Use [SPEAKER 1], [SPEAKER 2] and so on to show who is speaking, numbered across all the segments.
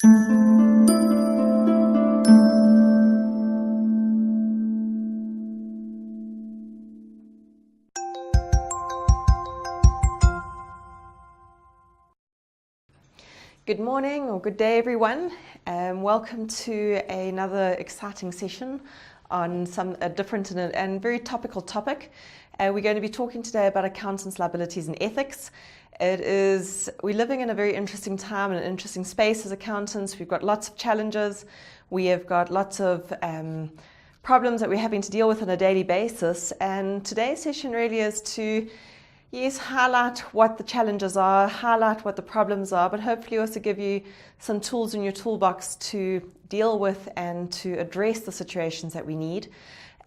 [SPEAKER 1] Good morning or good day everyone. Welcome to another exciting session on a different and very topical topic. We're going to be talking today about accountants' liabilities and ethics. We're living in a very interesting time and an interesting space as accountants. We've got lots of challenges. We have got lots of problems that we're having to deal with on a daily basis. And today's session really is to highlight what the challenges are, highlight what the problems are, but hopefully also give you some tools in your toolbox to deal with and to address the situations that we need.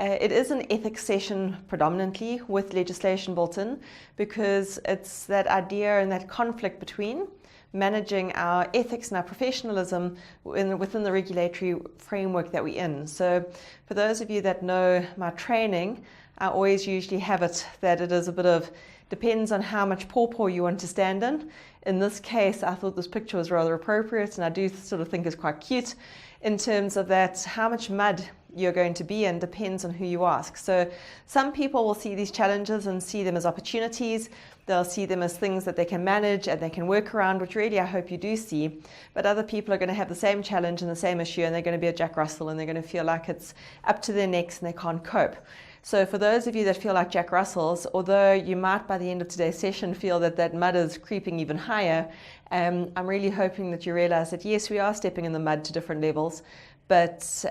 [SPEAKER 1] It is an ethics session predominantly with legislation built in, because it's that idea and that conflict between managing our ethics and our professionalism within the regulatory framework that we're in. So for those of you that know my training, I always usually have it that it is a bit of depends on how much pawpaw you want to stand in. In this case, I thought this picture was rather appropriate, and I do sort of think it's quite cute in terms of that how much mud you're going to be in depends on who you ask. So some people will see these challenges and see them as opportunities. They'll see them as things that they can manage and they can work around, which really I hope you do see. But other people are going to have the same challenge and the same issue, and they're going to be a Jack Russell, and they're going to feel like it's up to their necks and they can't cope. So for those of you that feel like Jack Russells, although you might by the end of today's session feel that mud is creeping even higher, I'm really hoping that you realize that yes, we are stepping in the mud to different levels, but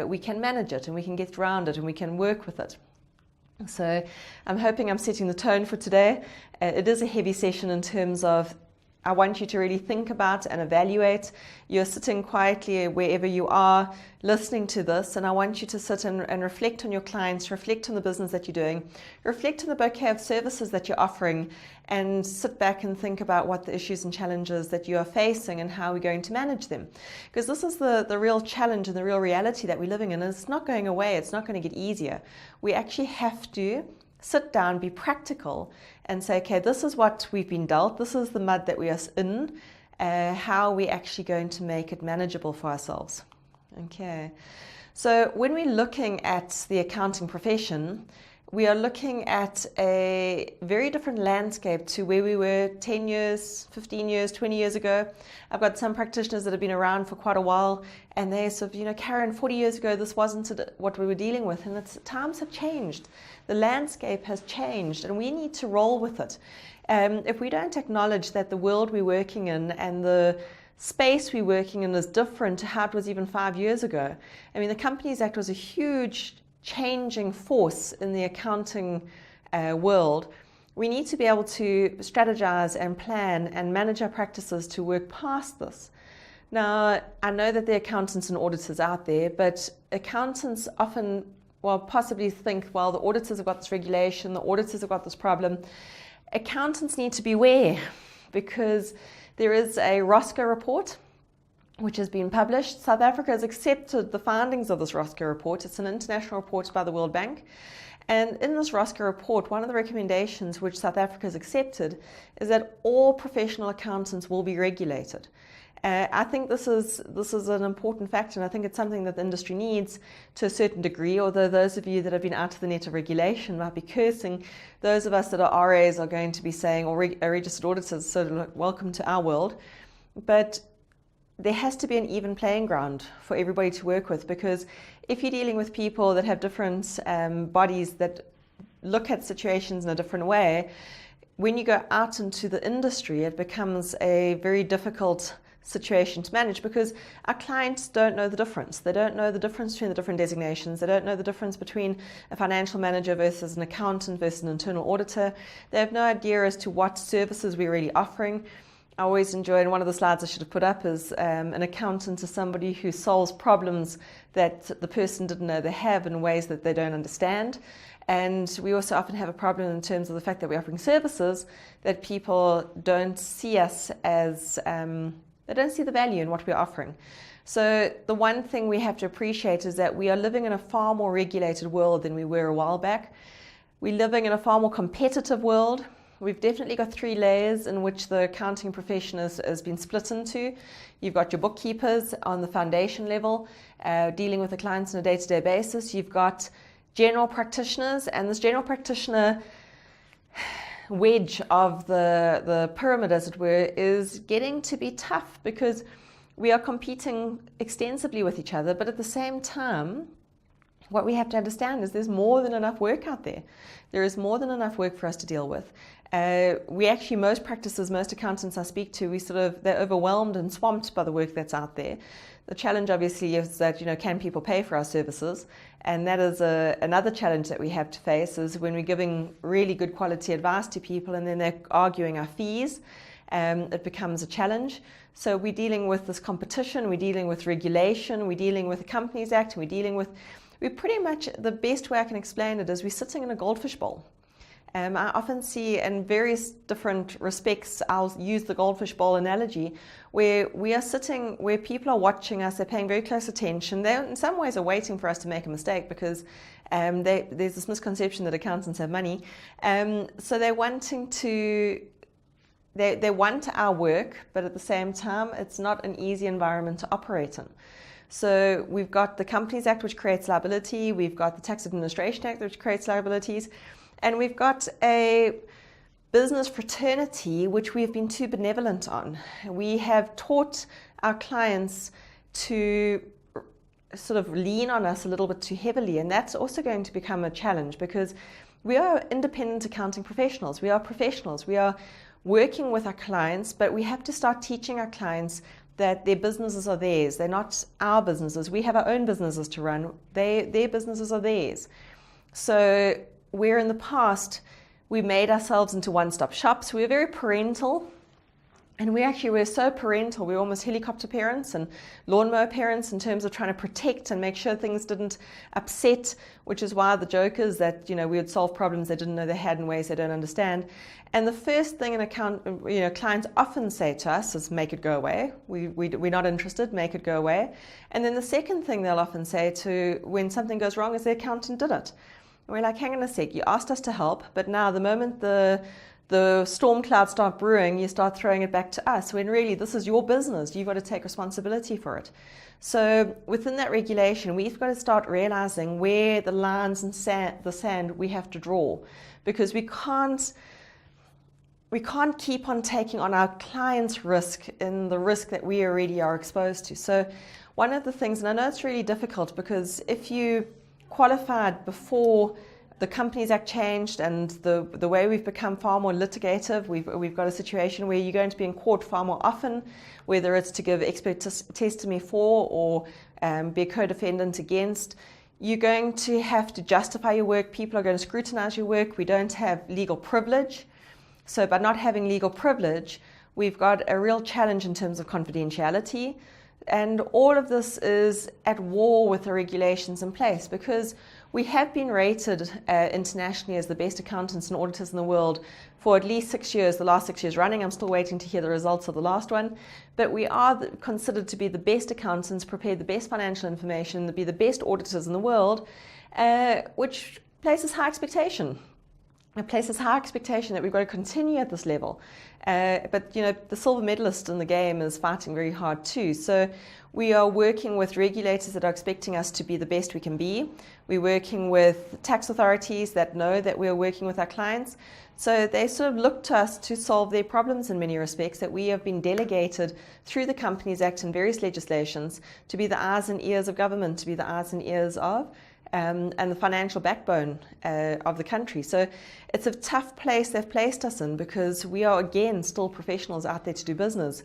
[SPEAKER 1] we can manage it and we can get around it and we can work with it. So I'm hoping I'm setting the tone for today. It is a heavy session in terms of I want you to really think about and evaluate. You're sitting quietly wherever you are listening to this, and I want you to sit and reflect on your clients, reflect on the business that you're doing, reflect on the bouquet of services that you're offering, and sit back and think about what the issues and challenges that you are facing and how we're going to manage them. Because this is the real challenge and the real reality that we're living in, and it's not going away, it's not going to get easier. We actually have to sit down, be practical, and say, okay, this is what we've been dealt, this is the mud that we are in, how are we actually going to make it manageable for ourselves? Okay, so when we're looking at the accounting profession, we are looking at a very different landscape to where we were 10 years, 15 years, 20 years ago. I've got some practitioners that have been around for quite a while, and they sort of, Karen, 40 years ago, this wasn't what we were dealing with, and times have changed. The landscape has changed, and we need to roll with it. If we don't acknowledge that the world we're working in and the space we're working in is different to how it was even 5 years ago. I mean, the Companies Act was a huge changing force in the accounting world. We need to be able to strategize and plan and manage our practices to work past this. Now, I know that there are accountants and auditors out there, but accountants often, possibly think, well, the auditors have got this regulation, the auditors have got this problem. Accountants need to beware, because there is a Roscoe report which has been published. South Africa has accepted the findings of this Roscoe report. It's an international report by the World Bank. And in this Roscoe report, one of the recommendations which South Africa has accepted is that all professional accountants will be regulated. I think this is an important factor, and I think it's something that the industry needs to a certain degree, although those of you that have been out of the net of regulation might be cursing. Those of us that are RAs are going to be saying, or registered auditors, so welcome to our world. But there has to be an even playing ground for everybody to work with, because if you're dealing with people that have different bodies that look at situations in a different way, when you go out into the industry, it becomes a very difficult situation to manage, because our clients don't know the difference. They don't know the difference between the different designations. They don't know the difference between a financial manager versus an accountant versus an internal auditor. They have no idea as to what services we're really offering. I always enjoy, and one of the slides I should have put up is an accountant is somebody who solves problems that the person didn't know they have in ways that they don't understand. And we also often have a problem in terms of the fact that we're offering services that people don't see us as, they don't see the value in what we're offering. So the one thing we have to appreciate is that we are living in a far more regulated world than we were a while back. We're living in a far more competitive world. we've definitely got 3 layers in which the accounting profession has been split into. You've got your bookkeepers on the foundation level, dealing with the clients on a day-to-day basis. You've got general practitioners, and this general practitioner wedge of the pyramid, as it were, is getting to be tough because we are competing extensively with each other, but at the same time, what we have to understand is there's more than enough work out there. There is more than enough work for us to deal with. We actually, most practices, most accountants I speak to, they're overwhelmed and swamped by the work that's out there. The challenge obviously is that, can people pay for our services? And that is another challenge that we have to face, is when we're giving really good quality advice to people and then they're arguing our fees, it becomes a challenge. So we're dealing with this competition, we're dealing with regulation, we're dealing with the Companies Act, and we're pretty much, the best way I can explain it is we're sitting in a goldfish bowl. I often see in various different respects, I'll use the goldfish bowl analogy, where we are sitting, where people are watching us, they're paying very close attention. They in some ways are waiting for us to make a mistake because there's this misconception that accountants have money. So they're wanting to, they want our work, but at the same time, it's not an easy environment to operate in. So we've got the Companies Act, which creates liability. We've got the Tax Administration Act, which creates liabilities. And we've got a business fraternity, which we've been too benevolent on. We have taught our clients to sort of lean on us a little bit too heavily. And that's also going to become a challenge because we are independent accounting professionals. We are professionals. We are working with our clients, but we have to start teaching our clients that their businesses are theirs. They're not our businesses. We have our own businesses to run. Their businesses are theirs. So where in the past we made ourselves into one-stop shops, we were very parental, and we're so parental, we're almost helicopter parents and lawnmower parents in terms of trying to protect and make sure things didn't upset, which is why the joke is that we would solve problems they didn't know they had in ways they don't understand. And the first thing clients often say to us is, make it go away. We're not interested, make it go away. And then the second thing they'll often say to when something goes wrong is the accountant did it. And we're like, hang on a sec, you asked us to help, but now the moment the storm clouds start brewing, you start throwing it back to us, when really this is your business. You've got to take responsibility for it. So within that regulation, we've got to start realizing where the lines and the sand we have to draw, because we can't keep on taking on our clients' risk in the risk that we already are exposed to. So one of the things, and I know it's really difficult because if you qualified before the Companies Act changed and the way we've become far more litigative, we've got a situation where you're going to be in court far more often, whether it's to give expert testimony for or be a co-defendant against. You're going to have to justify your work. People are going to scrutinize your work. We don't have legal privilege. So by not having legal privilege, we've got a real challenge in terms of confidentiality. And all of this is at war with the regulations in place, because we have been rated internationally as the best accountants and auditors in the world for at least 6 years, the last 6 years running. I'm still waiting to hear the results of the last one. But we are considered to be the best accountants, prepare the best financial information, to be the best auditors in the world, which places high expectation. It places high expectation that we've got to continue at this level. But the silver medalist in the game is fighting very hard too. So we are working with regulators that are expecting us to be the best we can be. We're working with tax authorities that know that we're working with our clients. So they sort of look to us to solve their problems in many respects, that we have been delegated through the Companies Act and various legislations to be the eyes and ears of government, to be the eyes and ears of and the financial backbone of the country. So it's a tough place they've placed us in, because we are, again, still professionals out there to do business.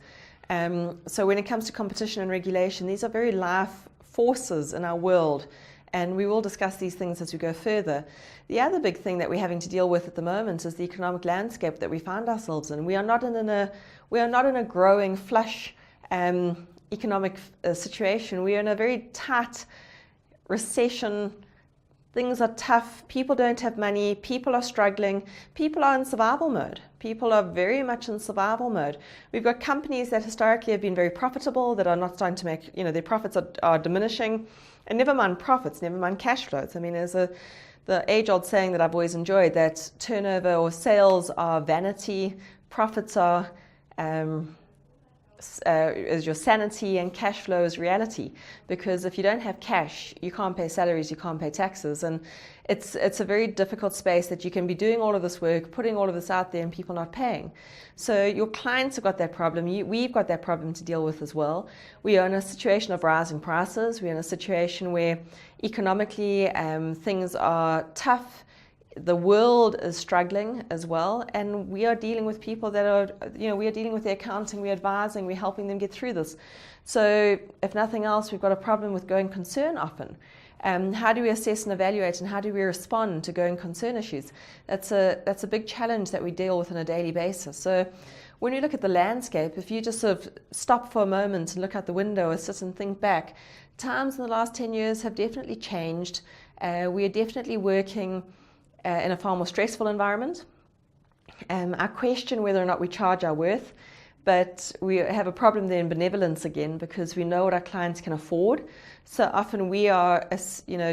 [SPEAKER 1] So when it comes to competition and regulation, these are very life forces in our world, and we will discuss these things as we go further. The other big thing that we're having to deal with at the moment is the economic landscape that we find ourselves in. We are not in a growing, flush economic situation. We are in a very tight recession. Things are tough. People don't have money. People are struggling. People are in survival mode. People are very much in survival mode. We've got companies that historically have been very profitable that are not starting to make, their profits are diminishing. And never mind profits, never mind cash flows. I mean, the age-old saying that I've always enjoyed, that turnover or sales are vanity, profits are is your sanity, and cash flow is reality. Because if you don't have cash, you can't pay salaries, you can't pay taxes, and it's a very difficult space that you can be doing all of this work, putting all of this out there, and people not paying. So your clients have got that problem. We've got that problem to deal with as well. We are in a situation of rising prices. We're in a situation where economically things are tough. The world is struggling as well, and we are dealing with people that are, we are dealing with the accounting, we're advising, we're helping them get through this. So if nothing else, we've got a problem with going concern often. How do we assess and evaluate, and how do we respond to going concern issues? That's a big challenge that we deal with on a daily basis. So when you look at the landscape, if you just sort of stop for a moment and look out the window or sit and think back, times in the last 10 years have definitely changed. We are definitely working in a far more stressful environment. I question whether or not we charge our worth, but we have a problem there in benevolence again, because we know what our clients can afford. So often we are,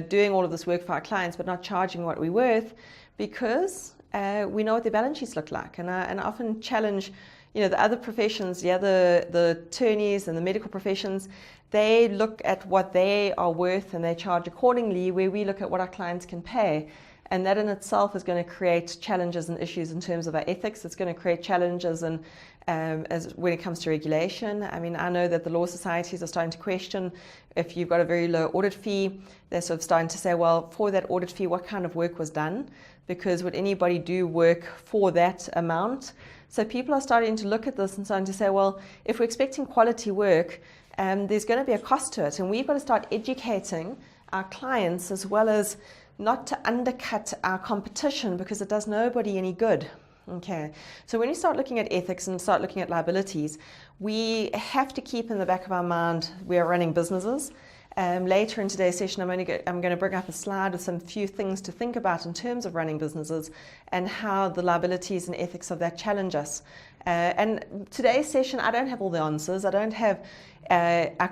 [SPEAKER 1] doing all of this work for our clients, but not charging what we're worth, because we know what their balance sheets look like. And I often challenge, the other professions, the attorneys and the medical professions. They look at what they are worth and they charge accordingly, where we look at what our clients can pay. And that in itself is going to create challenges and issues in terms of our ethics. It's going to create challenges and as when it comes to regulation. I mean, I know that the law societies are starting to question if you've got a very low audit fee. They're sort of starting to say, well, for that audit fee, what kind of work was done? Because would anybody do work for that amount? So people are starting to look at this and starting to say, well, if we're expecting quality work, there's going to be a cost to it. And we've got to start educating our clients, as well as not to undercut our competition, because it does nobody any good. Okay, so when we start looking at ethics and start looking at liabilities, we have to keep in the back of our mind we are running businesses. Later in today's session, I'm going to bring up a slide with some few things to think about in terms of running businesses and how the liabilities and ethics of that challenge us. And today's session, I don't have all the answers. I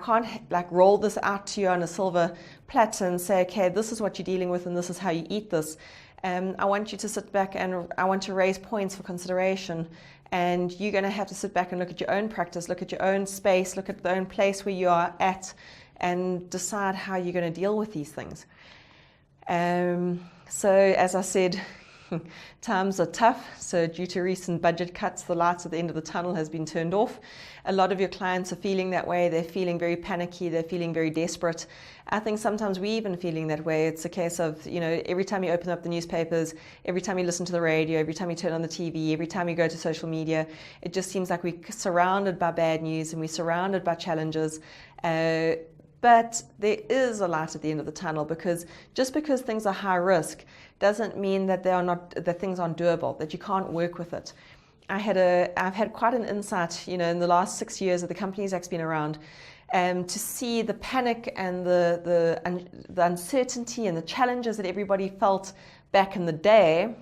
[SPEAKER 1] can't roll this out to you on a silver platter and say, okay, this is what you're dealing with and this is how you eat this. I want you to sit back, and I want to raise points for consideration. And you're going to have to sit back and look at your own practice, look at your own space, look at the own place where you are at, and decide how you're going to deal with these things. So as I said, times are tough. So due to recent budget cuts, the lights at the end of the tunnel has been turned off. A lot of your clients are feeling that way. They're feeling very panicky. They're feeling very desperate. I think sometimes we're even feeling that way. It's a case of, every time you open up the newspapers, every time you listen to the radio, every time you turn on the TV, every time you go to social media, it just seems like we're surrounded by bad news and we're surrounded by challenges. But there is a light at the end of the tunnel, because just because things are high risk doesn't mean that that things aren't doable, that you can't work with it. I've had quite an insight, in the last 6 years that the Companies Act's been around, to see the panic and the uncertainty and the challenges that everybody felt back in the day.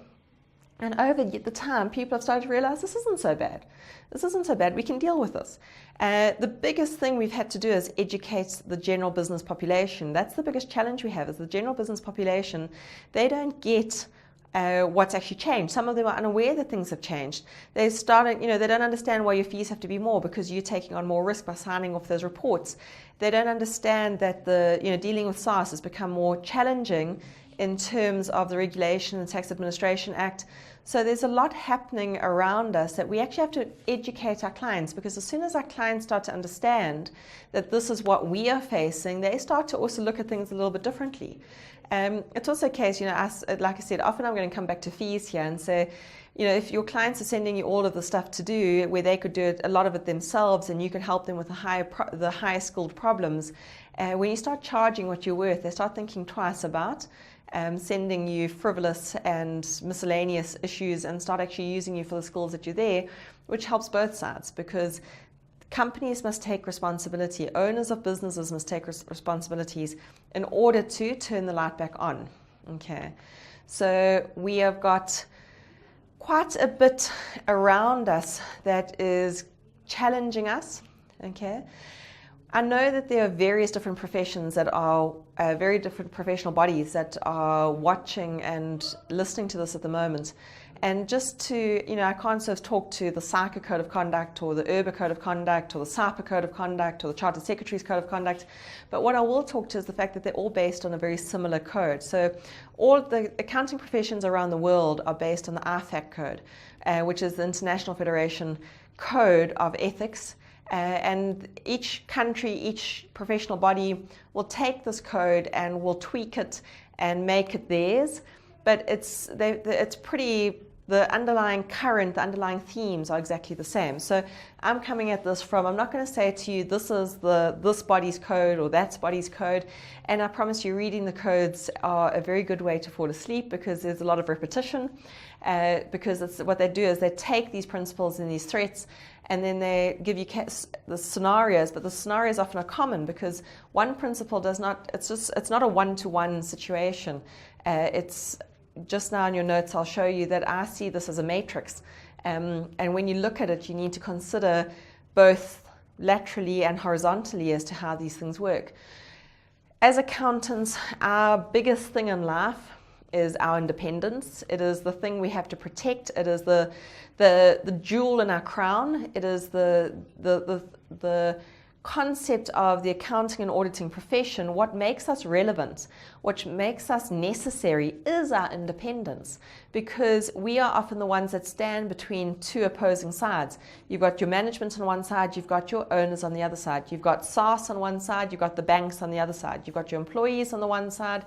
[SPEAKER 1] And over the time, people have started to realize this isn't so bad. This isn't so bad. We can deal with this. The biggest thing we've had to do is educate the general business population. That's the biggest challenge we have, is the general business population. They don't get what's actually changed. Some of them are unaware that things have changed. They don't understand why your fees have to be more, because you're taking on more risk by signing off those reports. They don't understand that dealing with SARS has become more challenging in terms of the Regulation and Tax Administration Act. So there's a lot happening around us that we actually have to educate our clients, because as soon as our clients start to understand that this is what we are facing, they start to also look at things a little bit differently. It's also a case, like I said, often I'm going to come back to fees here and say, if your clients are sending you all of the stuff to do, where they could do a lot of it themselves and you can help them with the higher skilled problems, when you start charging what you're worth, they start thinking twice about sending you frivolous and miscellaneous issues, and start actually using you for the skills that you're there, which helps both sides, because companies must take responsibility. Owners of businesses must take responsibilities in order to turn the light back on. Okay, so we have got quite a bit around us that is challenging us. Okay, I know that there are various different professions that are very different professional bodies that are watching and listening to this at the moment. And just to, I can't sort of talk to the SACA Code of Conduct or the URBA Code of Conduct or the SAPA Code of Conduct or the Chartered Secretary's Code of Conduct. But what I will talk to is the fact that they're all based on a very similar code. So all the accounting professions around the world are based on the IFAC Code, which is the International Federation Code of Ethics. And each country, each professional body will take this code and will tweak it and make it theirs. But it's pretty, the underlying current, the underlying themes are exactly the same. So I'm coming at this from, I'm not going to say to you, this is this body's code or that body's code. And I promise you, reading the codes are a very good way to fall asleep because there's a lot of repetition. Because what they do is they take these principles and these threats and then they give you the scenarios, but the scenarios often are common because one principle does not, it's not a one-to-one situation. It's just now in your notes, I'll show you that I see this as a matrix. And when you look at it, you need to consider both laterally and horizontally as to how these things work. As accountants, our biggest thing in life is our independence. It is the thing we have to protect. It is the jewel in our crown. It is the concept of the accounting and auditing profession. What makes us relevant, what makes us necessary is our independence, because we are often the ones that stand between two opposing sides. You've got your management on one side, you've got your owners on the other side, you've got SaaS on one side, you've got the banks on the other side, you've got your employees on the one side.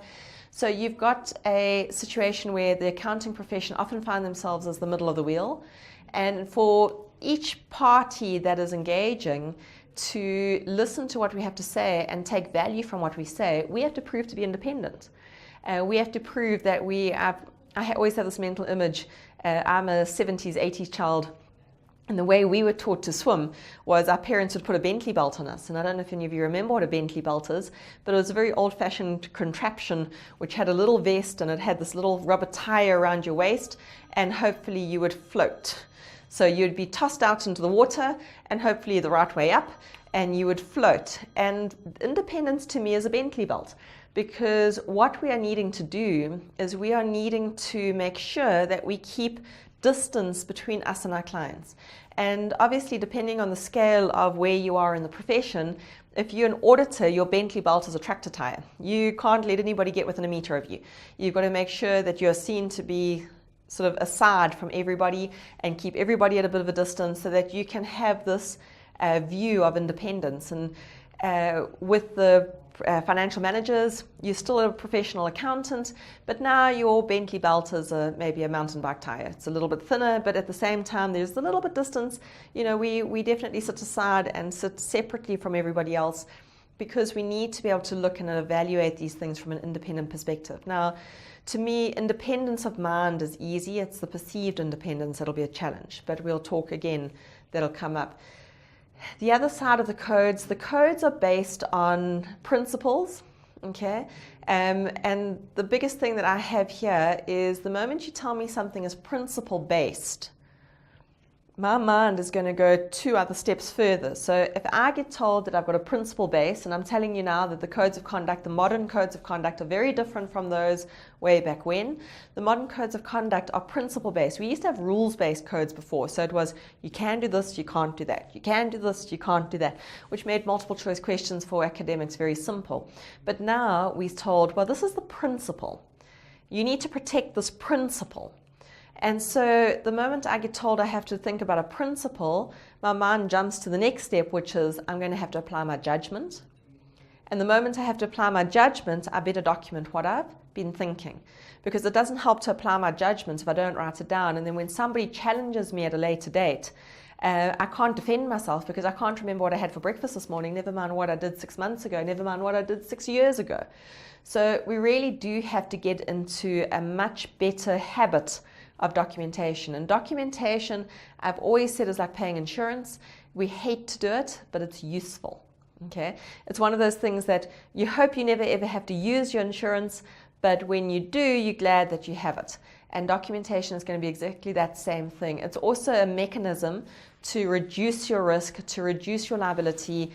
[SPEAKER 1] So you've got a situation where the accounting profession often find themselves as the middle of the wheel. And for each party that is engaging to listen to what we have to say and take value from what we say, we have to prove to be independent. We have to prove that I always have this mental image. I'm a 70s, 80s child. And the way we were taught to swim was our parents would put a Bentley belt on us. And I don't know if any of you remember what a Bentley belt is, but it was a very old-fashioned contraption which had a little vest and it had this little rubber tire around your waist, and hopefully you would float. So you'd be tossed out into the water and hopefully the right way up, and you would float. And independence to me is a Bentley belt, because what we are needing to do is we are needing to make sure that we keep distance between us and our clients. And obviously, depending on the scale of where you are in the profession, if you're an auditor, your Bentley belt is a tractor tire. You can't let anybody get within a meter of you. You've got to make sure that you're seen to be sort of aside from everybody and keep everybody at a bit of a distance so that you can have this view of independence. And with the financial managers, you're still a professional accountant, but now your Bentley belt is maybe a mountain bike tire. It's a little bit thinner, but at the same time, there's a little bit distance. You know, we definitely sit aside and sit separately from everybody else, because we need to be able to look and evaluate these things from an independent perspective. Now, to me, independence of mind is easy. It's the perceived independence that'll be a challenge, but we'll talk again, that'll come up. The other side of the codes are based on principles, okay? And the biggest thing that I have here is the moment you tell me something is principle-based, my mind is going to go 2 other steps further. So if I get told that I've got a principle base, and I'm telling you now that the codes of conduct, the modern codes of conduct, are very different from those way back when. The modern codes of conduct are principle based. We used to have rules based codes before. So it was, you can do this, you can't do that. You can do this, you can't do that, which made multiple choice questions for academics very simple. But now we're told, well, this is the principle. You need to protect this principle. And so the moment I get told I have to think about a principle, my mind jumps to the next step, which is I'm going to have to apply my judgment. And the moment I have to apply my judgment, I better document what I've been thinking, because it doesn't help to apply my judgment if I don't write it down. And then when somebody challenges me at a later date, I can't defend myself because I can't remember what I had for breakfast this morning, never mind what I did 6 months ago, never mind what I did 6 years ago. So we really do have to get into a much better habit of documentation. And documentation, I've always said, is like paying insurance. We hate to do it, but it's useful. Okay, it's one of those things that you hope you never ever have to use your insurance, but when you do, you're glad that you have it. And documentation is going to be exactly that same thing. It's also a mechanism to reduce your risk, to reduce your liability,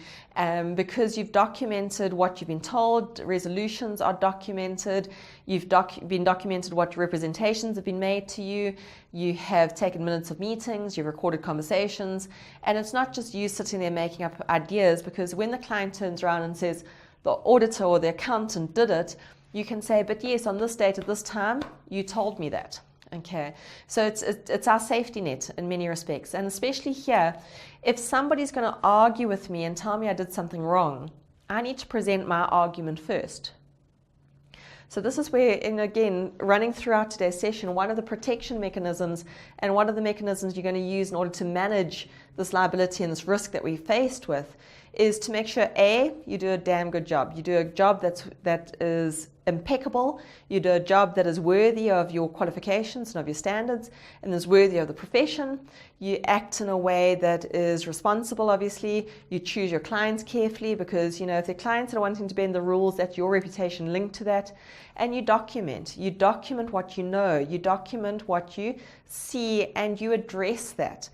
[SPEAKER 1] because you've documented what you've been told, resolutions are documented, you've been documented what representations have been made to you, you have taken minutes of meetings, you've recorded conversations, and it's not just you sitting there making up ideas, because when the client turns around and says, the auditor or the accountant did it, you can say, but yes, on this date at this time, you told me that. Okay, so it's our safety net in many respects. And especially here, if somebody's going to argue with me and tell me I did something wrong, I need to present my argument first. So this is where, and again, running throughout today's session, one of the protection mechanisms and one of the mechanisms you're going to use in order to manage this liability and this risk that we're faced with is to make sure, A, you do a damn good job. You do a job that is impeccable. You do a job that is worthy of your qualifications and of your standards and is worthy of the profession. You act in a way that is responsible, obviously. You choose your clients carefully because, if the clients are wanting to bend the rules, that's your reputation linked to that. And you document. You document what you know. You document what you see and you address that.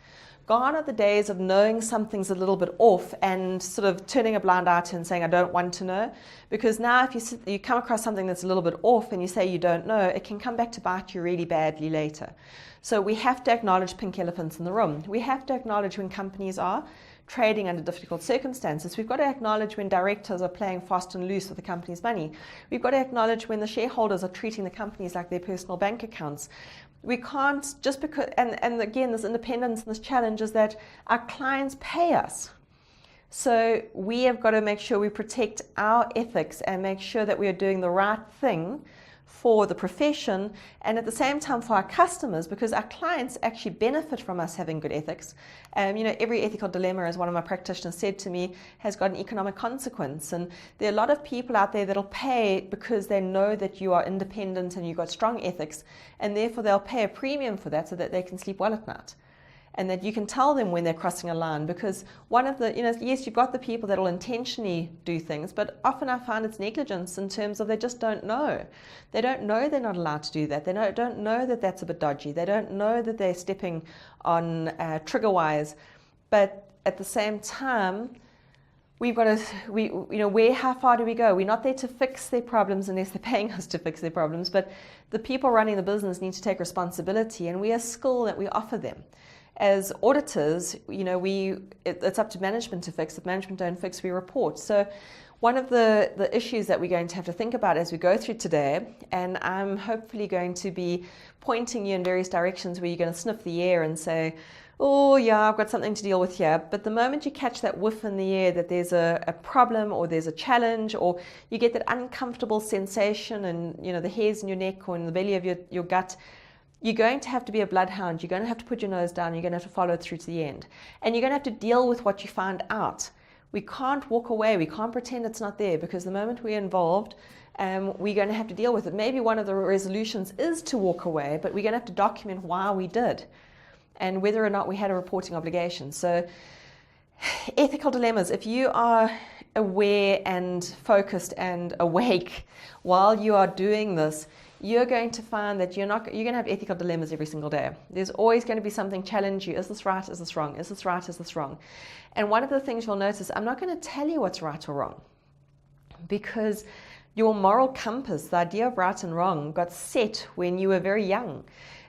[SPEAKER 1] Gone are the days of knowing something's a little bit off and sort of turning a blind eye to and saying, I don't want to know. Because now if you come across something that's a little bit off and you say you don't know, it can come back to bite you really badly later. So we have to acknowledge pink elephants in the room. We have to acknowledge when companies are trading under difficult circumstances. We've got to acknowledge when directors are playing fast and loose with the company's money. We've got to acknowledge when the shareholders are treating the companies like their personal bank accounts. We can't just because, and again, this independence and this challenge is that our clients pay us. So we have got to make sure we protect our ethics and make sure that we are doing the right thing for the profession and at the same time for our customers, because our clients actually benefit from us having good ethics. Every ethical dilemma, as one of my practitioners said to me, has got an economic consequence. And there are a lot of people out there that'll pay because they know that you are independent and you've got strong ethics, and therefore they'll pay a premium for that so that they can sleep well at night. And that you can tell them when they're crossing a line, because one of the, yes, you've got the people that will intentionally do things, but often I find it's negligence in terms of they just don't know. They don't know they're not allowed to do that. They don't know that that's a bit dodgy. They don't know that they're stepping on trigger wires. But at the same time, we've got to, how far do we go? We're not there to fix their problems unless they're paying us to fix their problems, but the people running the business need to take responsibility, and we are a skill that we offer them. As auditors, it's up to management to fix. If management don't fix, we report. So one of the issues that we're going to have to think about as we go through today, and I'm hopefully going to be pointing you in various directions where you're going to sniff the air and say, oh yeah, I've got something to deal with here. But the moment you catch that whiff in the air that there's a problem or there's a challenge, or you get that uncomfortable sensation and the hairs in your neck or in the belly of your gut, you're going to have to be a bloodhound. You're going to have to put your nose down. You're going to have to follow it through to the end. And you're going to have to deal with what you find out. We can't walk away. We can't pretend it's not there, because the moment we're involved, we're going to have to deal with it. Maybe one of the resolutions is to walk away, but we're going to have to document why we did and whether or not we had a reporting obligation. So ethical dilemmas. If you are aware and focused and awake while you are doing this, you're going to find that you're going to have ethical dilemmas every single day. There's always going to be something challenge you. Is this right? Is this wrong? Is this right? Is this wrong? And one of the things you'll notice, I'm not going to tell you what's right or wrong, because your moral compass, the idea of right and wrong, got set when you were very young.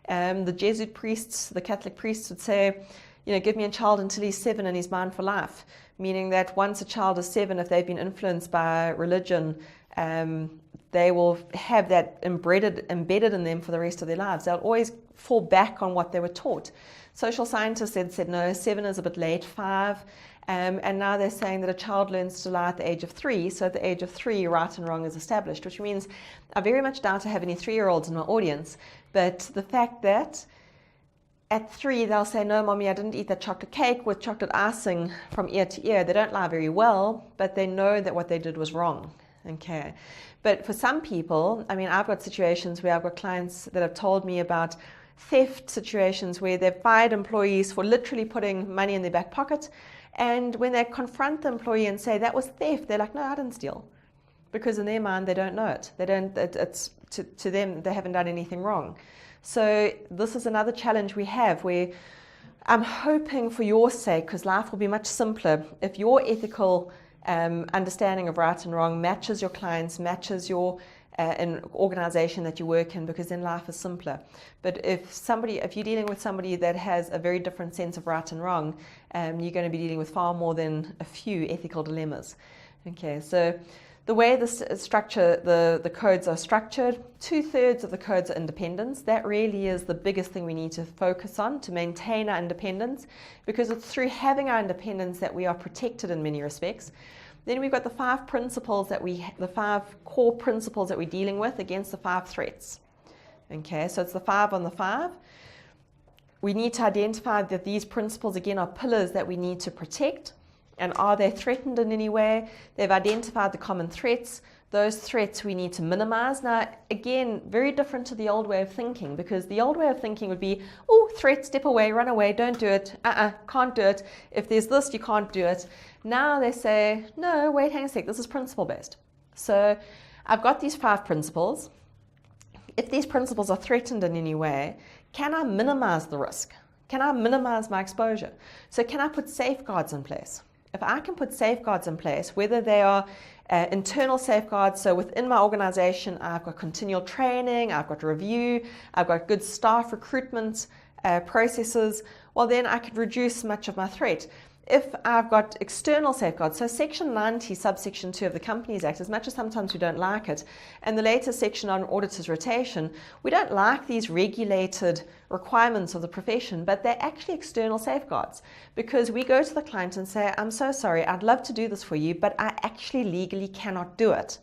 [SPEAKER 1] The Jesuit priests, the Catholic priests would say, give me a child until he's 7 and he's mine for life. Meaning that once a child is 7, if they've been influenced by religion, they will have that embedded in them for the rest of their lives. They'll always fall back on what they were taught. Social scientists had said, no, 7 is a bit late, 5. And now they're saying that a child learns to lie at the age of 3. So at the age of 3, right and wrong is established, which means I very much doubt I have any 3-year-olds in my audience. But the fact that at 3, they'll say, no, mommy, I didn't eat that chocolate cake with chocolate icing from ear to ear. They don't lie very well, but they know that what they did was wrong. Okay. But for some people, I've got situations where I've got clients that have told me about theft situations where they've fired employees for literally putting money in their back pocket. And when they confront the employee and say that was theft, they're like, no, I didn't steal. because in their mind they don't know it. They don't. It's to them they haven't done anything wrong. So this is another challenge we have where I'm hoping for your sake, because life will be much simpler if your ethical understanding of right and wrong matches your clients, matches your an organization that you work in, because then life is simpler. But if you're dealing with somebody that has a very different sense of right and wrong, you're going to be dealing with far more than a few ethical dilemmas. Okay, so the way the codes are structured, 2/3 of the codes are independence. That really is the biggest thing we need to focus on to maintain our independence, because it's through having our independence that we are protected in many respects. Then we've got the 5 principles the 5 core principles that we're dealing with against the 5 threats. Okay, so it's the 5 on the 5. We need to identify that these principles again are pillars that we need to protect. And are they threatened in any way? They've identified the common threats. Those threats we need to minimize. Now, again, very different to the old way of thinking, because the old way of thinking would be, oh, threat, step away, run away, don't do it, can't do it. If there's this, you can't do it. Now they say, no, wait, hang a sec, this is principle-based. So I've got these 5 principles. If these principles are threatened in any way, can I minimize the risk? Can I minimize my exposure? So can I put safeguards in place? If I can put safeguards in place, whether they are internal safeguards, so within my organization, I've got continual training, I've got review, I've got good staff recruitment processes, well then I could reduce much of my threat. If I've got external safeguards, so Section 90, subsection 2 of the Companies Act, as much as sometimes we don't like it, and the latest section on auditors' rotation, we don't like these regulated requirements of the profession, but they're actually external safeguards, because we go to the client and say, I'm so sorry, I'd love to do this for you, but I actually legally cannot do it.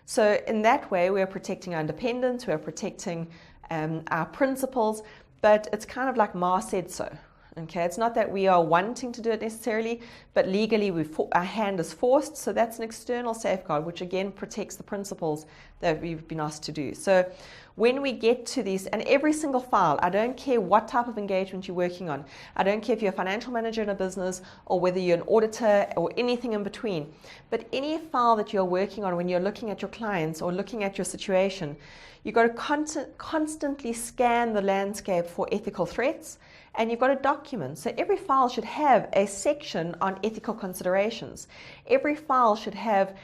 [SPEAKER 1] So in that way, we're protecting our independence, we're protecting our principles, but it's kind of like Ma said so. Okay, it's not that we are wanting to do it necessarily, but legally our hand is forced, so that's an external safeguard, which again protects the principles that we've been asked to do. So when we get to these, and every single file, I don't care what type of engagement you're working on, I don't care if you're a financial manager in a business or whether you're an auditor or anything in between, but any file that you're working on when you're looking at your clients or looking at your situation, you've got to constantly scan the landscape for ethical threats, and you've got to document. So every file should have a section on ethical considerations. Every file should have,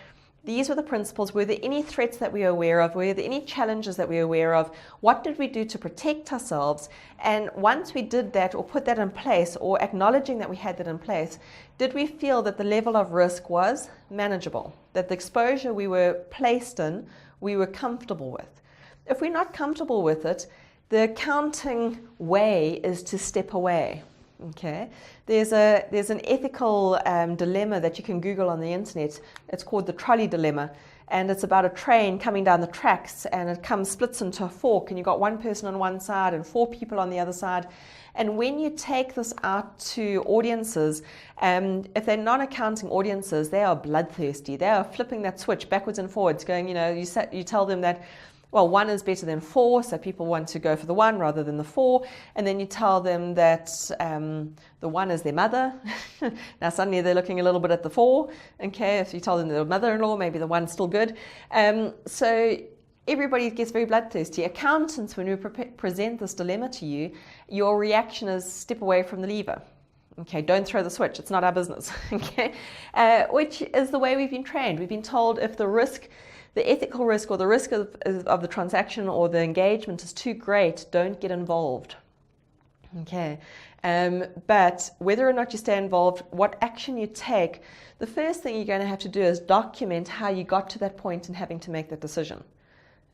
[SPEAKER 1] these were the principles, were there any threats that we are aware of, were there any challenges that we are aware of, what did we do to protect ourselves, and once we did that or put that in place, or acknowledging that we had that in place, did we feel that the level of risk was manageable, that the exposure we were placed in, we were comfortable with. If we're not comfortable with it, the accounting way is to step away. Okay, there's an ethical dilemma that you can Google on the internet. It's called the trolley dilemma, and it's about a train coming down the tracks, and it splits into a fork, and you've got one person on one side and 4 people on the other side. And when you take this out to audiences, if they're non-accounting audiences, they are bloodthirsty. They are flipping that switch backwards and forwards, going, you tell them that, well, 1 is better than 4, so people want to go for the 1 rather than the 4. And then you tell them that the 1 is their mother. Now suddenly they're looking a little bit at the 4. Okay, if you tell them their mother-in-law, maybe the 1's still good. So everybody gets very bloodthirsty. Accountants, when we present this dilemma to you, your reaction is step away from the lever. Okay, don't throw the switch. It's not our business. Okay, which is the way we've been trained. We've been told if the ethical risk or the risk of the transaction or the engagement is too great, don't get involved. Okay, but whether or not you stay involved, what action you take, the first thing you're going to have to do is document how you got to that point and having to make that decision.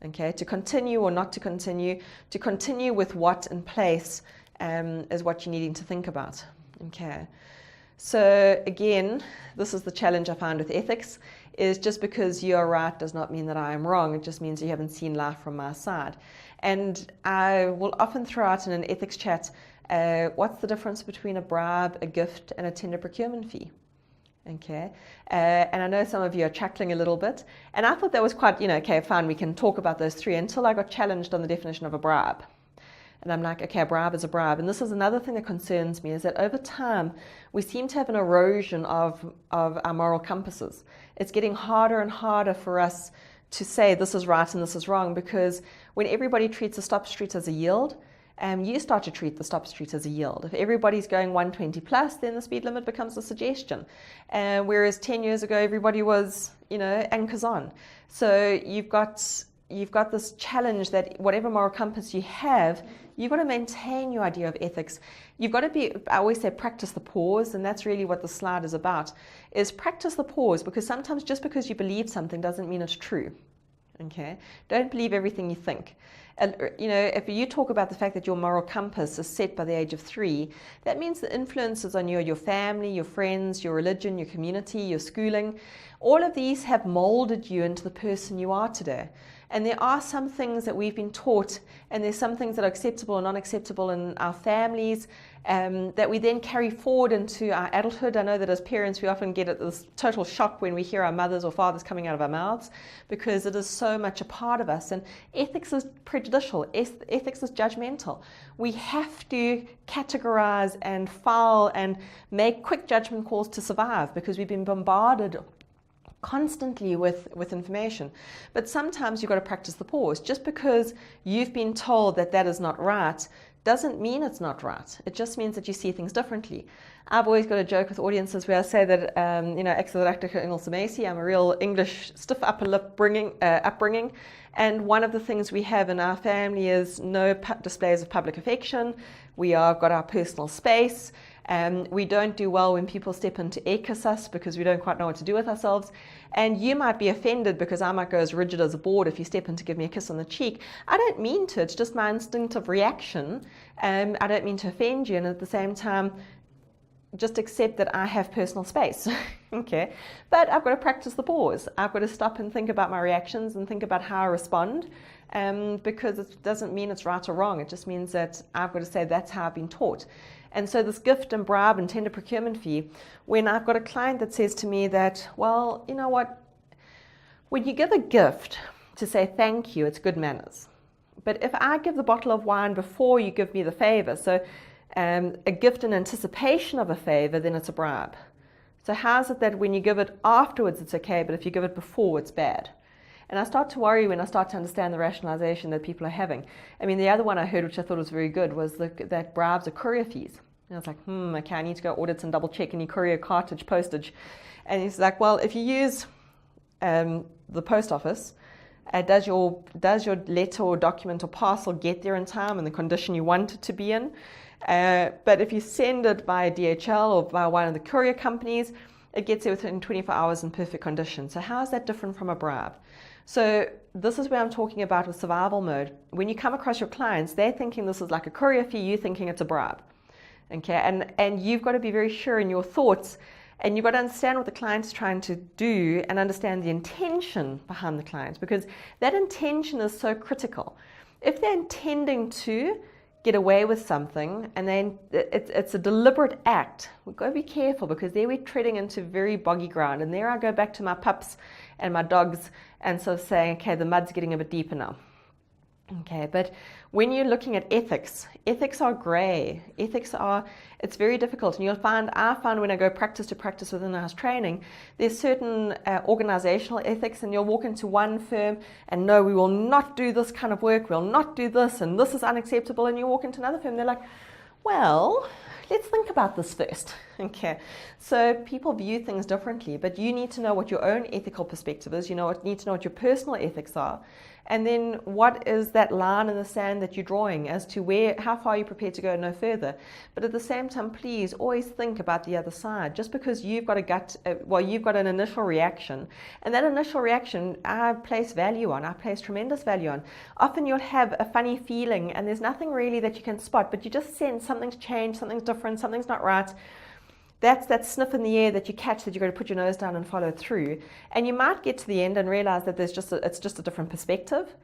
[SPEAKER 1] Okay, to continue or not to continue with what in place is what you're needing to think about. Okay, so again, this is the challenge I find with ethics, is just because you're right does not mean that I am wrong. It just means you haven't seen life from my side. And I will often throw out in an ethics chat, what's the difference between a bribe, a gift, and a tender procurement fee? Okay, and I know some of you are chuckling a little bit, and I thought that was quite, okay, fine, we can talk about those 3 until I got challenged on the definition of a bribe. And I'm like, okay, a bribe is a bribe. And this is another thing that concerns me, is that over time, we seem to have an erosion of our moral compasses. It's getting harder and harder for us to say this is right and this is wrong, because when everybody treats the stop street as a yield, you start to treat the stop street as a yield. If everybody's going 120 plus, then the speed limit becomes a suggestion. Whereas 10 years ago, everybody was, anchors on. So you've got this challenge that whatever moral compass you have, you've got to maintain your idea of ethics. You've got to I always say, practice the pause, and that's really what the slide is about, is practice the pause, because sometimes just because you believe something doesn't mean it's true. Okay? Don't believe everything you think. And, if you talk about the fact that your moral compass is set by the age of 3, that means the influences on you are your family, your friends, your religion, your community, your schooling. All of these have molded you into the person you are today. And there are some things that we've been taught, and there's some things that are acceptable and unacceptable in our families, that we then carry forward into our adulthood. I know that as parents, we often get this total shock when we hear our mothers or fathers coming out of our mouths, because it is so much a part of us. And ethics is prejudicial. Ethics is judgmental. We have to categorize and file and make quick judgment calls to survive, because we've been bombarded constantly with information. But sometimes you've got to practice the pause. Just because you've been told that that is not right doesn't mean it's not right. It just means that you see things differently. I've always got a joke with audiences where I say that, I'm a real English stiff upper lip upbringing. And one of the things we have in our family is no displays of public affection. We have got our personal space. We don't do well when people step in to kiss us, because we don't quite know what to do with ourselves. And you might be offended because I might go as rigid as a board if you step in to give me a kiss on the cheek. I don't mean to. It's just my instinctive reaction. I don't mean to offend you. And at the same time, just accept that I have personal space. Okay. But I've got to practice the pause. I've got to stop and think about my reactions and think about how I respond. Because it doesn't mean it's right or wrong. It just means that I've got to say that's how I've been taught. And so this gift and bribe and tender procurement fee, when I've got a client that says to me that, well, you know what, when you give a gift to say thank you, it's good manners. But if I give the bottle of wine before you give me the favor, so a gift in anticipation of a favor, then it's a bribe. So how's it that when you give it afterwards, it's okay, but if you give it before, it's bad? And I start to worry when I start to understand the rationalization that people are having. I mean, the other one I heard, which I thought was very good, was that bribes are courier fees. And I was like, okay, I need to go audit and double check any courier cartage postage. And he's like, well, if you use the post office, does your letter or document or parcel get there in time in the condition you want it to be in? But if you send it by DHL or by one of the courier companies, it gets there within 24 hours in perfect condition. So how is that different from a bribe? So this is where I'm talking about with survival mode. When you come across your clients, they're thinking this is like a courier fee, you're thinking it's a bribe. Okay, and you've got to be very sure in your thoughts, and you've got to understand what the client's trying to do and understand the intention behind the client, because that intention is so critical. If they're intending to get away with something and then it's a deliberate act, we've got to be careful, because there we're treading into very boggy ground. And there I go back to my pups and my dogs and sort of saying, okay, the mud's getting a bit deeper now. Okay, but when you're looking at ethics are grey. It's very difficult. And I find when I go practice to practice within house training, there's certain organizational ethics, and you'll walk into one firm and no, we will not do this kind of work, we'll not do this, and this is unacceptable. And you walk into another firm, they're like, well, let's think about this first. Okay, so people view things differently, but you need to know what your own ethical perspective is. You need to know what your personal ethics are. And then what is that line in the sand that you're drawing as to how far you're prepared to go no further. But at the same time, please always think about the other side. Just because you've got you've got an initial reaction, and that initial reaction I place value on, I place tremendous value on. Often you'll have a funny feeling and there's nothing really that you can spot, but you just sense something's changed, something's different, something's not right. That's that sniff in the air that you catch, that you've got to put your nose down and follow through. And you might get to the end and realize that it's just a different perspective.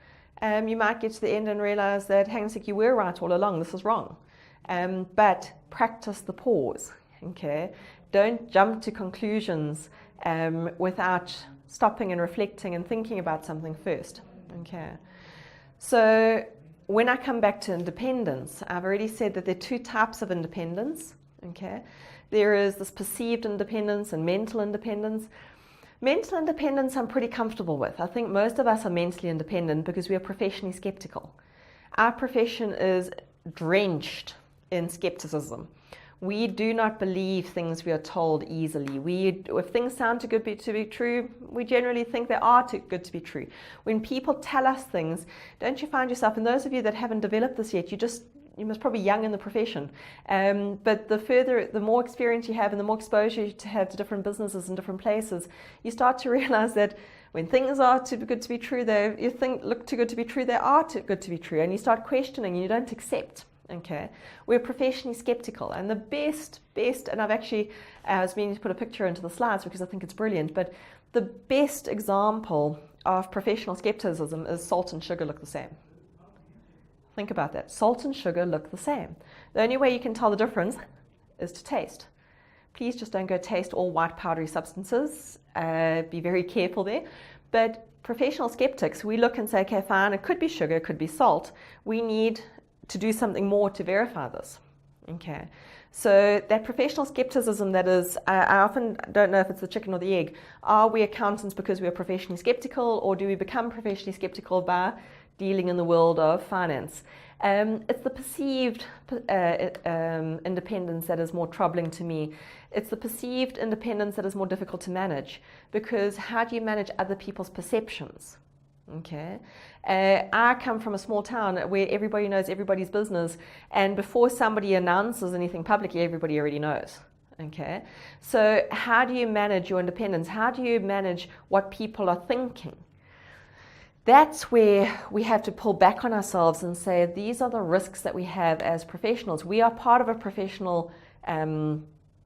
[SPEAKER 1] You might get to the end and realize that, hang on a sec, you were right all along, this is wrong. But practice the pause, okay? Don't jump to conclusions without stopping and reflecting and thinking about something first, okay? So when I come back to independence, I've already said that there are two types of independence. Okay, there is this perceived independence and mental independence. Mental independence I'm pretty comfortable with. I think most of us are mentally independent because we are professionally skeptical. Our profession is drenched in skepticism. We do not believe things we are told easily. If things sound too good to be true, we generally think they are too good to be true. When people tell us things, don't you find yourself, and those of you that haven't developed this yet, you must probably young in the profession, but the more experience you have and the more exposure you have to different businesses and different places, you start to realize that when things are too good to be true, look too good to be true, they are too good to be true, and you start questioning and you don't accept. Okay, we're professionally skeptical, and the best, and I've actually, I was meaning to put a picture into the slides because I think it's brilliant, but the best example of professional skepticism is salt and sugar look the same. Think about that. Salt and sugar look the same. The only way you can tell the difference is to taste. Please just don't go taste all white powdery substances. Be very careful there. But professional skeptics, we look and say, okay, fine, it could be sugar, it could be salt. We need to do something more to verify this. Okay. So that professional skepticism, that is, I often don't know if it's the chicken or the egg. Are we accountants because we are professionally skeptical, or do we become professionally skeptical by dealing in the world of finance? It's the perceived independence that is more troubling to me. It's the perceived independence that is more difficult to manage, because how do you manage other people's perceptions? Okay, I come from a small town where everybody knows everybody's business, and before somebody announces anything publicly, everybody already knows. Okay, so how do you manage your independence? How do you manage what people are thinking? That's where we have to pull back on ourselves and say, these are the risks that we have as professionals. We are part of a professional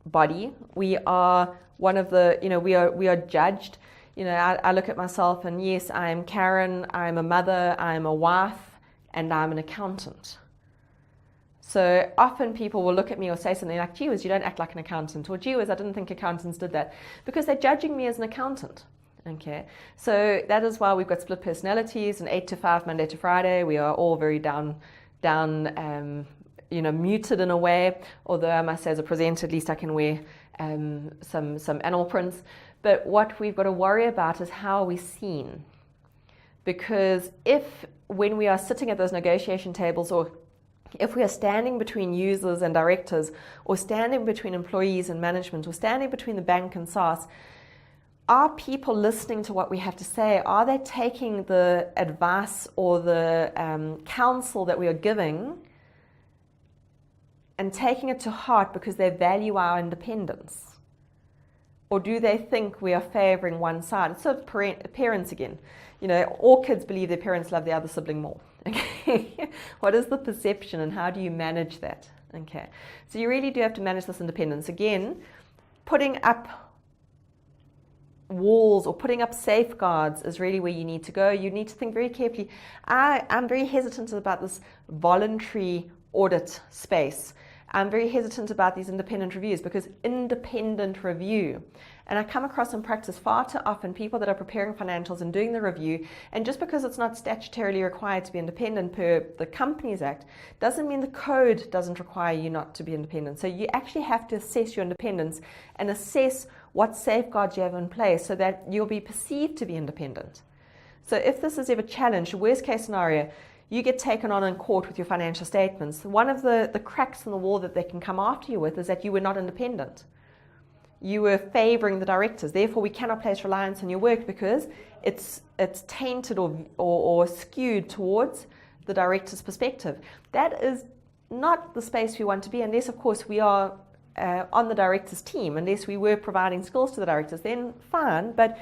[SPEAKER 1] body. We are one of the, we are judged. I look at myself and yes, I'm Karen, I'm a mother, I'm a wife, and I'm an accountant. So often people will look at me or say something like, gee whiz, you don't act like an accountant, or gee whiz, I didn't think accountants did that, because they're judging me as an accountant. Okay, so that is why we've got split personalities, and 8 to 5, Monday to Friday. We are all very down, muted in a way. Although I must say, as a presenter, at least I can wear some animal prints. But what we've got to worry about is how are we seen? Because when we are sitting at those negotiation tables, or if we are standing between users and directors, or standing between employees and management, or standing between the bank and SaaS, are people listening to what we have to say? Are they taking the advice or the counsel that we are giving and taking it to heart because they value our independence? Or do they think we are favoring one side? It's sort of parents again. All kids believe their parents love the other sibling more. Okay, what is the perception and how do you manage that? Okay, so you really do have to manage this independence. Again, putting up walls or putting up safeguards is really where you need to go. You need to think very carefully. I'm very hesitant about this voluntary audit space. I'm very hesitant about these independent reviews, because independent review, and I come across in practice far too often people that are preparing financials and doing the review, and just because it's not statutorily required to be independent per the Companies Act doesn't mean the code doesn't require you not to be independent. So you actually have to assess your independence and assess what safeguards you have in place so that you'll be perceived to be independent. So if this is ever challenged, worst case scenario, you get taken on in court with your financial statements. One of the cracks in the wall that they can come after you with is that you were not independent. You were favoring the directors. Therefore, we cannot place reliance on your work because it's tainted or skewed towards the director's perspective. That is not the space we want to be, unless, of course, we are on the director's team. Unless we were providing skills to the directors, then fine. But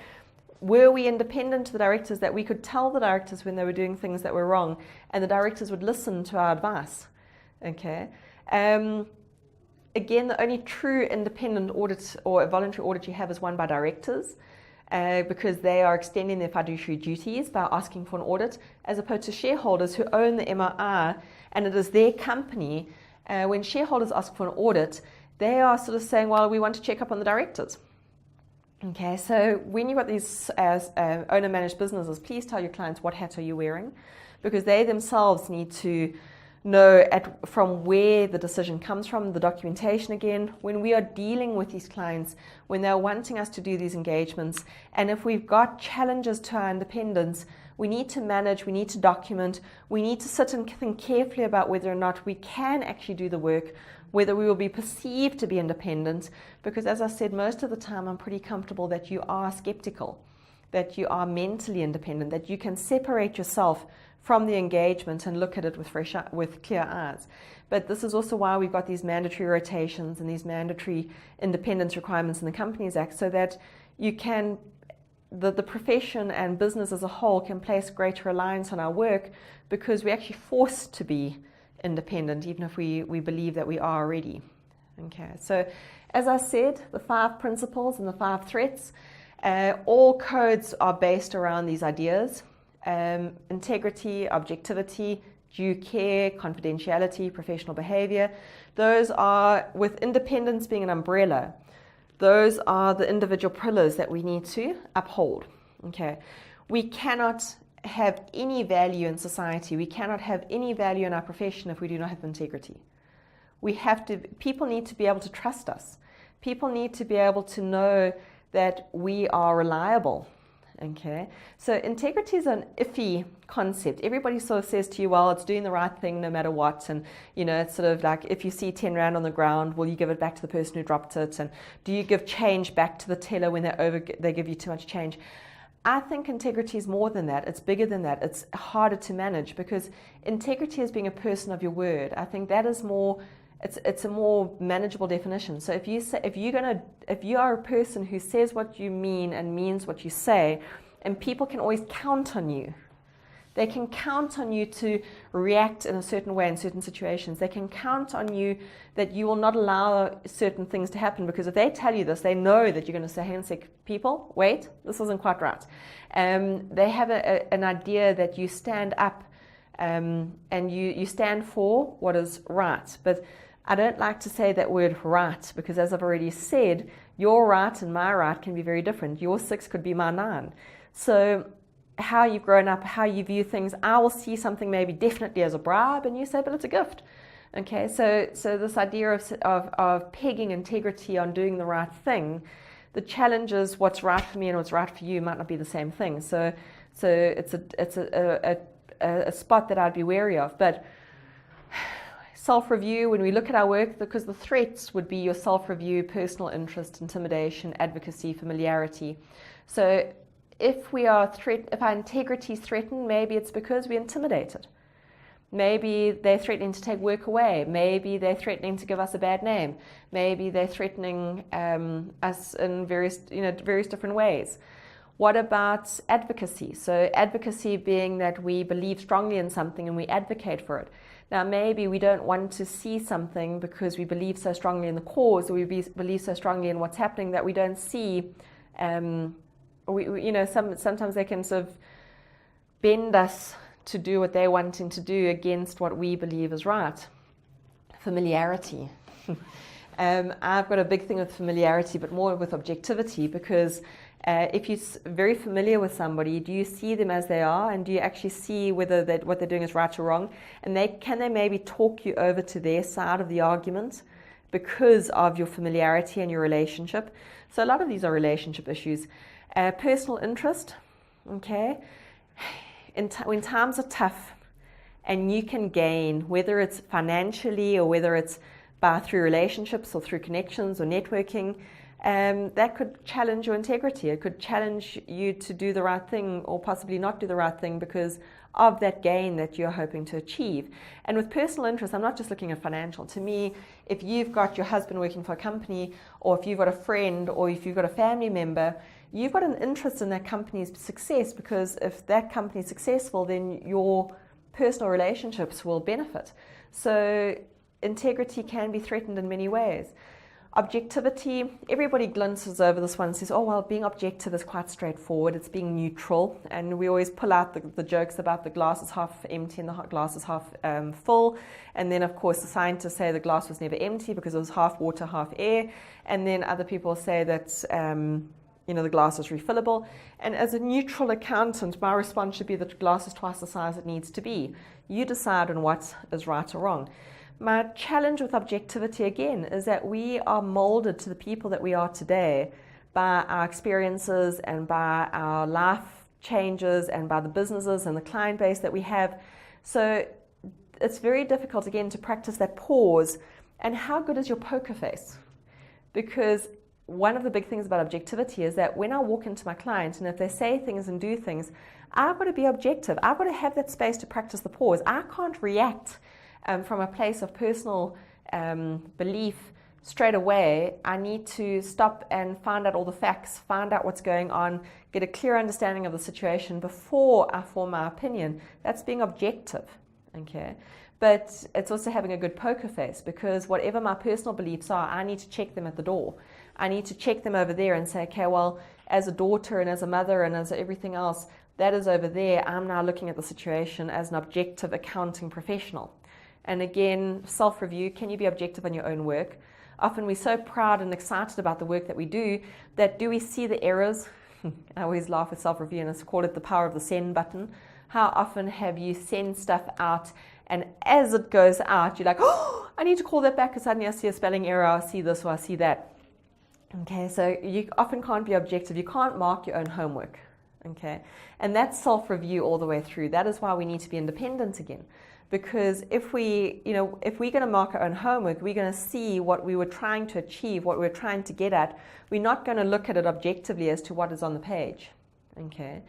[SPEAKER 1] were we independent to the directors that we could tell the directors when they were doing things that were wrong, and the directors would listen to our advice? Okay. Again, the only true independent audit or a voluntary audit you have is one by directors, because they are extending their fiduciary duties by asking for an audit, as opposed to shareholders who own the MRR and it is their company. When shareholders ask for an audit, they are sort of saying, well, we want to check up on the directors. Okay, so when you've got these owner-managed businesses, please tell your clients what hat are you wearing, because they themselves need to know from where the decision comes from, the documentation again. When we are dealing with these clients, when they're wanting us to do these engagements, and if we've got challenges to our independence, we need to manage, we need to document, we need to sit and think carefully about whether or not we can actually do the work, whether we will be perceived to be independent, because as I said, most of the time I'm pretty comfortable that you are skeptical, that you are mentally independent, that you can separate yourself from the engagement and look at it with clear eyes. But this is also why we've got these mandatory rotations and these mandatory independence requirements in the Companies Act, so that you can, the profession and business as a whole can place greater reliance on our work, because we're actually forced to be independent, even if we believe that we are already. Okay, so as I said, the 5 principles and the 5 threats, all codes are based around these ideas: integrity, objectivity, due care, confidentiality, professional behavior. Those are, with independence being an umbrella, those are the individual pillars that we need to uphold. Okay, we cannot have any value in society, we cannot have any value in our profession if we do not have integrity. People need to be able to trust us. People need to be able to know that we are reliable. Okay, so integrity is an iffy concept. Everybody sort of says to you, well, it's doing the right thing no matter what, and it's sort of like, if you see 10 rand on the ground, will you give it back to the person who dropped it, and do you give change back to the teller when they give you too much change? I think integrity is more than that. It's bigger than that. It's harder to manage, because integrity is being a person of your word. I think that is more, it's a more manageable definition. So if you are a person who says what you mean and means what you say, and people can always count on you. They can count on you to react in a certain way in certain situations. They can count on you that you will not allow certain things to happen, because if they tell you this, they know that you're going to say, hang on a sec, people, wait, this isn't quite right. They have an idea that you stand up and you stand for what is right. But I don't like to say that word right, because as I've already said, your right and my right can be very different. Your 6 could be my 9. So how you've grown up, how you view things, I will see something maybe definitely as a bribe, and you say, but it's a gift. Okay, so this idea of pegging integrity on doing the right thing, the challenge is what's right for me and what's right for you might not be the same thing. So it's a spot that I'd be wary of. But self-review, when we look at our work, because the threats would be your self-review, personal interest, intimidation, advocacy, familiarity. So if our integrity is threatened, maybe it's because we're intimidated. Maybe they're threatening to take work away. Maybe they're threatening to give us a bad name. Maybe they're threatening us in various different ways. What about advocacy? So advocacy being that we believe strongly in something and we advocate for it. Now, maybe we don't want to see something because we believe so strongly in the cause, or we believe so strongly in what's happening that we don't see. Sometimes they can sort of bend us to do what they're wanting to do against what we believe is right. Familiarity. I've got a big thing with familiarity, but more with objectivity, because if you're very familiar with somebody, do you see them as they are, and do you actually see whether what they're doing is right or wrong? And can they maybe talk you over to their side of the argument because of your familiarity and your relationship? So a lot of these are relationship issues. Personal interest, okay? When times are tough and you can gain, whether it's financially or whether it's through relationships or through connections or networking, that could challenge your integrity. It could challenge you to do the right thing or possibly not do the right thing because of that gain that you're hoping to achieve. And with personal interest, I'm not just looking at financial. To me, if you've got your husband working for a company, or if you've got a friend, or if you've got a family member, you've got an interest in that company's success, because if that company is successful, then your personal relationships will benefit. So integrity can be threatened in many ways. Objectivity, everybody glances over this one and says, oh, well, being objective is quite straightforward. It's being neutral. And we always pull out the jokes about the glass is half empty and the glass is half full. And then, of course, the scientists say the glass was never empty because it was half water, half air. And then other people say that, the glass is refillable. And as a neutral accountant, my response should be that the glass is twice the size it needs to be. You decide on what is right or wrong. My challenge with objectivity, again, is that we are molded to the people that we are today by our experiences and by our life changes and by the businesses and the client base that we have. So it's very difficult, again, to practice that pause. And how good is your poker face? Because one of the big things about objectivity is that when I walk into my client and if they say things and do things, I've got to be objective. I've got to have that space to practice the pause. I can't react from a place of personal belief straight away. I need to stop and find out all the facts, find out what's going on, get a clear understanding of the situation before I form my opinion. That's being objective, okay? But it's also having a good poker face, because whatever my personal beliefs are, I need to check them at the door. I need to check them over there and say, okay, well, as a daughter and as a mother and as everything else, that is over there. I'm now looking at the situation as an objective accounting professional. And again, self-review, can you be objective on your own work? Often we're so proud and excited about the work that we do that do we see the errors? I always laugh with self-review and I call it the power of the send button. How often have you sent stuff out and as it goes out, you're like, oh, I need to call that back because suddenly I see a spelling error, I see this or I see that. Okay, so you often can't be objective. You can't mark your own homework. Okay, and that's self-review all the way through. That is why we need to be independent again. Because if we're going to mark our own homework, we're going to see what we were trying to achieve, what we're trying to get at. We're not going to look at it objectively as to what is on the page. Okay,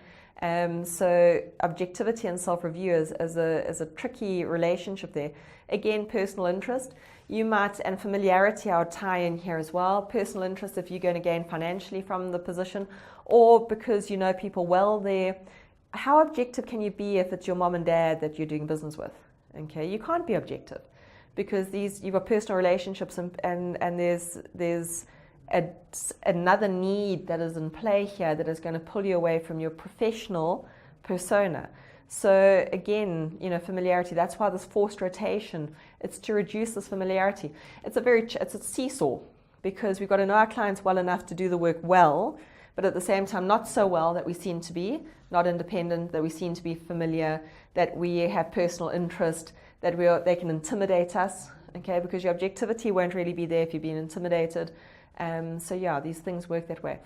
[SPEAKER 1] so objectivity and self-review is a tricky relationship there. Again, personal interest. You might, and familiarity, I would tie in here as well. Personal interest if you're going to gain financially from the position, or because you know people well there. How objective can you be if it's your mom and dad that you're doing business with? Okay, you can't be objective because you've got personal relationships and there's another need that is in play here that is going to pull you away from your professional persona. So again, familiarity, that's why this forced rotation, it's to reduce this familiarity. It's a seesaw, because we've got to know our clients well enough to do the work well, but at the same time not so well that we seem to be not independent, that we seem to be familiar, that we have personal interest, that they can intimidate us, okay, because your objectivity won't really be there if you're being intimidated. So yeah, these things work that way.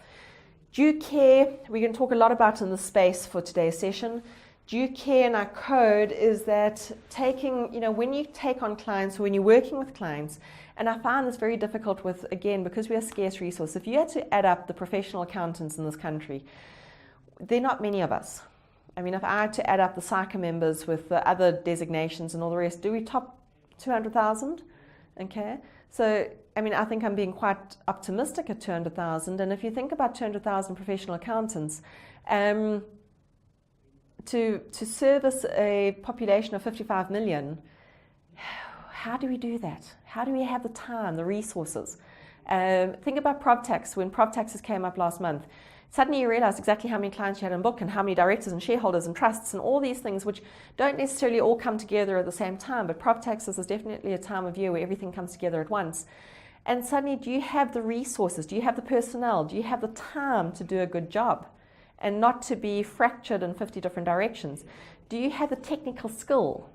[SPEAKER 1] Due care, we're going to talk a lot about in the space for today's session. Due care in our code is that taking, when you take on clients, or when you're working with clients, and I find this very difficult with, again, because we are a scarce resource. If you had to add up the professional accountants in this country, there are not many of us. I mean, if I had to add up the SICA members with the other designations and all the rest, do we top 200,000? Okay, so I mean, I think I'm being quite optimistic at 200,000. And if you think about 200,000 professional accountants, to service a population of 55 million, how do we do that? How do we have the time, the resources? Think about ProvTax. When ProvTaxes came up last month, suddenly you realize exactly how many clients you had in book and how many directors and shareholders and trusts and all these things, which don't necessarily all come together at the same time. But ProvTaxes is definitely a time of year where everything comes together at once. And suddenly, do you have the resources? Do you have the personnel? Do you have the time to do a good job and not to be fractured in 50 different directions? Do you have the technical skill?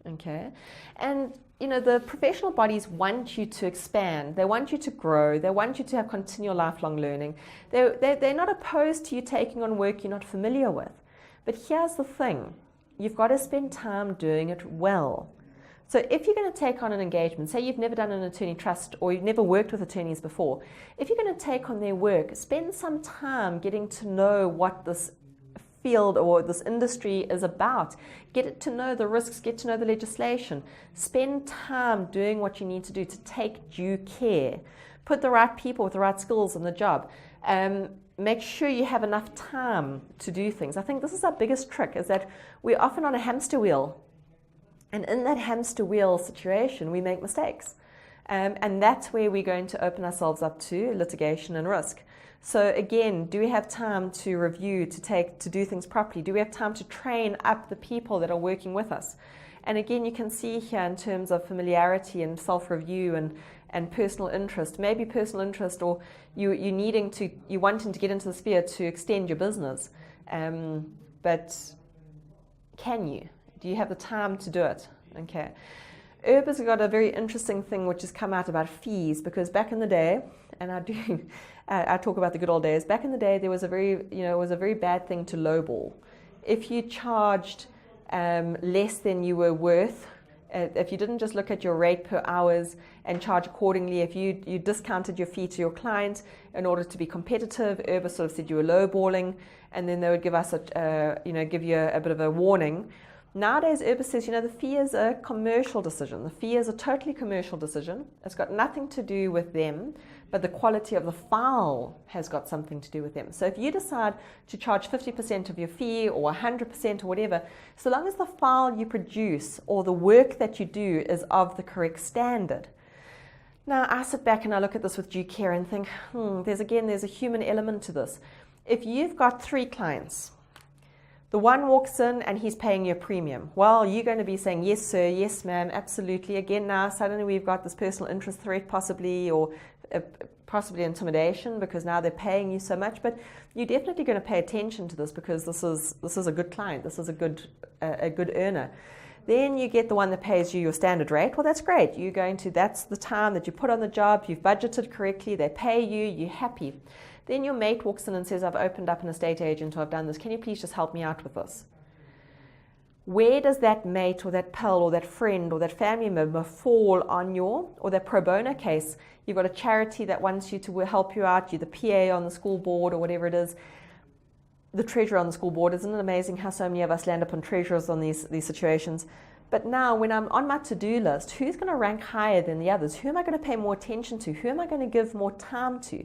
[SPEAKER 1] Okay. And the professional bodies want you to expand. They want you to grow. They want you to have continual lifelong learning. They're not opposed to you taking on work you're not familiar with. But here's the thing. You've got to spend time doing it well. So if you're going to take on an engagement, say you've never done an attorney trust or you've never worked with attorneys before, if you're going to take on their work, spend some time getting to know what this field or this industry is about. Get to know the risks, get to know the legislation. Spend time doing what you need to do to take due care. Put the right people with the right skills in the job. Make sure you have enough time to do things. I think this is our biggest trick, is that we're often on a hamster wheel. And in that hamster wheel situation, we make mistakes. And that's where we're going to open ourselves up to litigation and risk. So again, do we have time to review, to do things properly? Do we have time to train up the people that are working with us? And again, you can see here in terms of familiarity and self-review and personal interest, maybe personal interest, or you wanting to get into the sphere to extend your business. But can you? Do you have the time to do it? Okay. Herb has got a very interesting thing which has come out about fees, because back in the day, and I talk about the good old days, back in the day there was it was a very bad thing to lowball. If you charged less than you were worth, if you didn't just look at your rate per hours and charge accordingly, if you discounted your fee to your client in order to be competitive, Herb sort of said you were lowballing, and then they would give us give you a bit of a warning. Nowadays, Herb says, the fee is a commercial decision. The fee is a totally commercial decision. It's got nothing to do with them, but the quality of the file has got something to do with them. So if you decide to charge 50% of your fee or 100% or whatever, so long as the file you produce or the work that you do is of the correct standard. Now, I sit back and I look at this with due care and think, there's a human element to this. If you've got 3 clients, the one walks in and he's paying you a premium. Well, you're going to be saying, yes, sir, yes, ma'am, absolutely. Again, now suddenly we've got this personal interest threat possibly, or possibly intimidation, because now they're paying you so much. But you're definitely going to pay attention to this, because this is a good client. This is a good earner. Then you get the one that pays you your standard rate. Well, that's great. That's the time that you put on the job. You've budgeted correctly. They pay you. You're happy. Then your mate walks in and says, I've opened up an estate agent, or I've done this. Can you please just help me out with this? Where does that mate or that pal or that friend or that family member fall on or that pro bono case? You've got a charity that wants you to help you out. You're the PA on the school board or whatever it is. The treasurer on the school board. Isn't it amazing how so many of us land up on treasurers on these situations? But now when I'm on my to-do list, who's going to rank higher than the others? Who am I going to pay more attention to? Who am I going to give more time to?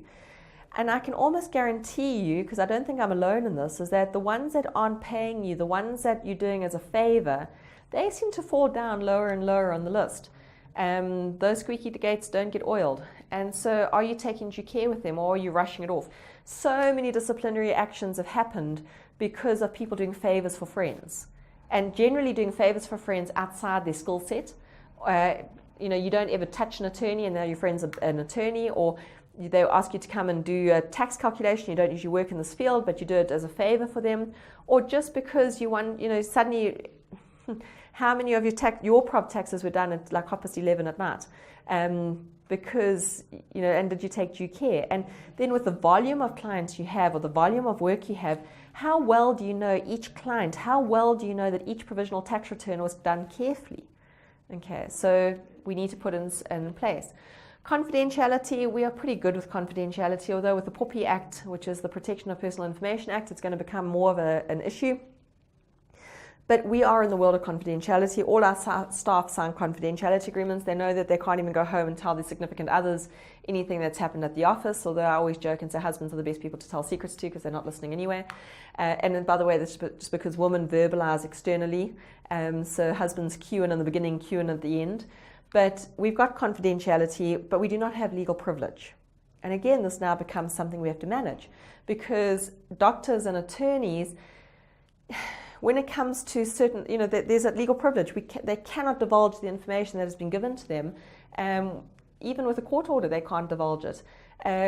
[SPEAKER 1] And I can almost guarantee you, because I don't think I'm alone in this, is that the ones that aren't paying you, the ones that you're doing as a favor, they seem to fall down lower and lower on the list. Those squeaky gates don't get oiled. And so are you taking due care with them, or are you rushing it off? So many disciplinary actions have happened because of people doing favors for friends, and generally doing favors for friends outside their skill set. You don't ever touch an attorney and now your friend's an attorney, or they ask you to come and do a tax calculation. You don't usually work in this field, but you do it as a favor for them. Or just because you want, suddenly, how many of your prop taxes were done at like 11:30 at night? Because, and did you take due care? And then with the volume of clients you have, or the volume of work you have, how well do you know each client? How well do you know that each provisional tax return was done carefully? Okay, so we need to put in place. Confidentiality, we are pretty good with confidentiality, although with the POPI Act, which is the Protection of Personal Information Act, it's going to become more of an issue. But we are in the world of confidentiality. All our staff sign confidentiality agreements. They know that they can't even go home and tell their significant others anything that's happened at the office, although I always joke and say husbands are the best people to tell secrets to because they're not listening anyway. And then, by the way, that's just because women verbalize externally. So husbands cue in the beginning, cue in at the end. But we've got confidentiality, but we do not have legal privilege. And again, this now becomes something we have to manage, because doctors and attorneys, when it comes to certain, there's a legal privilege. They cannot divulge the information that has been given to them. Even with a court order, they can't divulge it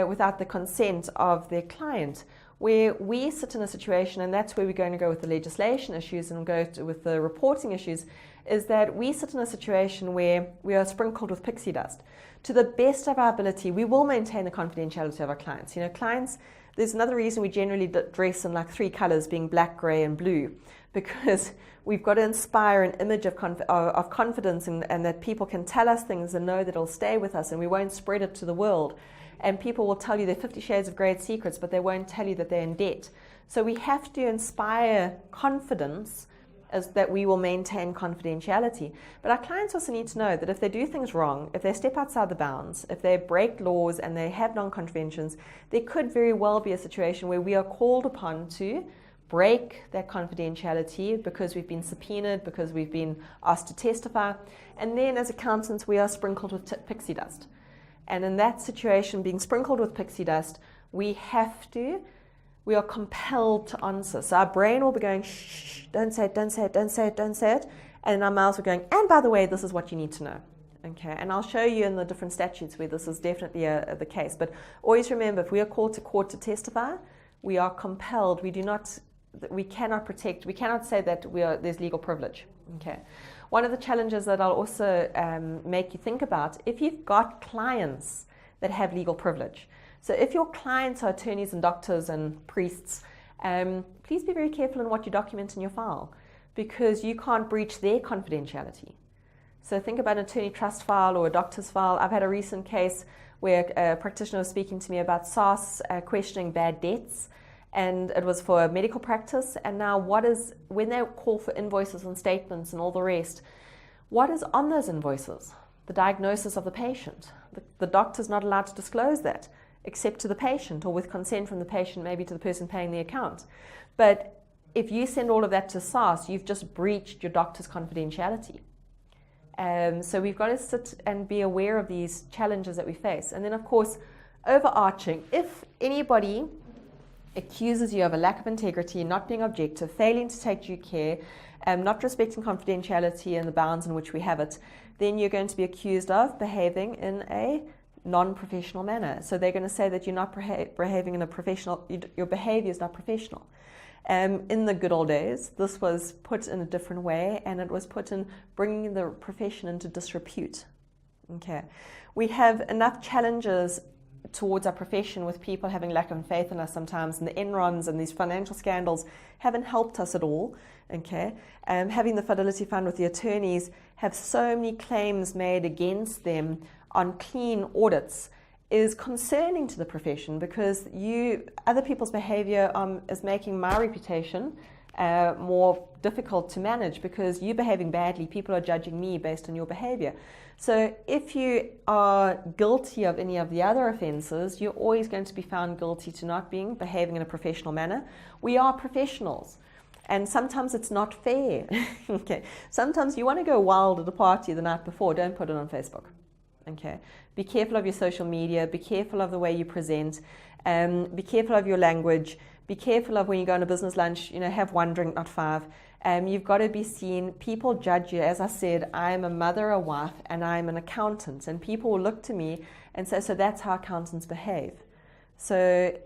[SPEAKER 1] without the consent of their client. Where we sit in a situation, and that's where we're going to go with the legislation issues and with the reporting issues, is that we sit in a situation where we are sprinkled with pixie dust. To the best of our ability, we will maintain the confidentiality of our clients. Clients, there's another reason we generally dress in like 3 colors, being black, gray, and blue, because we've got to inspire an image of confidence and that people can tell us things and know that it'll stay with us and we won't spread it to the world. And people will tell you their 50 shades of grey secrets, but they won't tell you that they're in debt. So we have to inspire confidence as that we will maintain confidentiality. But our clients also need to know that if they do things wrong, if they step outside the bounds, if they break laws and they have non-contraventions, there could very well be a situation where we are called upon to break that confidentiality because we've been subpoenaed, because we've been asked to testify. And then as accountants, we are sprinkled with pixie dust. And in that situation, being sprinkled with pixie dust, we have to we are compelled to answer. So our brain will be going, shh, don't say it, don't say it, don't say it, don't say it. And our mouths are going, and by the way, this is what you need to know. Okay, and I'll show you in the different statutes where this is definitely the case. But always remember, if we are called to court to testify, we are compelled. We cannot protect. We cannot say that there's legal privilege. Okay. One of the challenges that I'll also make you think about, if you've got clients that have legal privilege. So if your clients are attorneys and doctors and priests, please be very careful in what you document in your file, because you can't breach their confidentiality. So think about an attorney trust file or a doctor's file. I've had a recent case where a practitioner was speaking to me about SARS questioning bad debts, and it was for a medical practice. And now when they call for invoices and statements and all the rest, what is on those invoices? The diagnosis of the patient. The doctor's not allowed to disclose that, except to the patient or with consent from the patient, maybe to the person paying the account. But if you send all of that to SARS, you've just breached your doctor's confidentiality. So we've got to sit and be aware of these challenges that we face. And then, of course, overarching, if anybody accuses you of a lack of integrity, not being objective, failing to take due care, not respecting confidentiality and the bounds in which we have it, then you're going to be accused of behaving in a non-professional manner. So they're going to say that you're not behaving in a professional, your behavior is not professional. In the good old days, this was put in a different way, and it was put in bringing the profession into disrepute. Okay, we have enough challenges towards our profession with people having lack of faith in us sometimes, and the Enrons and these financial scandals haven't helped us at all. Okay, having the Fidelity Fund with the attorneys have so many claims made against them on clean audits is concerning to the profession, because other people's behavior is making my reputation more difficult to manage, because you're behaving badly, people are judging me based on your behavior. So if you are guilty of any of the other offences, you're always going to be found guilty to not behaving in a professional manner. We are professionals, and sometimes it's not fair. Okay, sometimes you want to go wild at a party the night before, don't put it on Facebook. Okay, be careful of your social media, be careful of the way you present, be careful of your language, be careful of when you go on a business lunch, have one drink, not five. You've got to be seen. People judge you. As I said, I'm a mother, a wife, and I'm an accountant, and people will look to me and say, so that's how accountants behave. So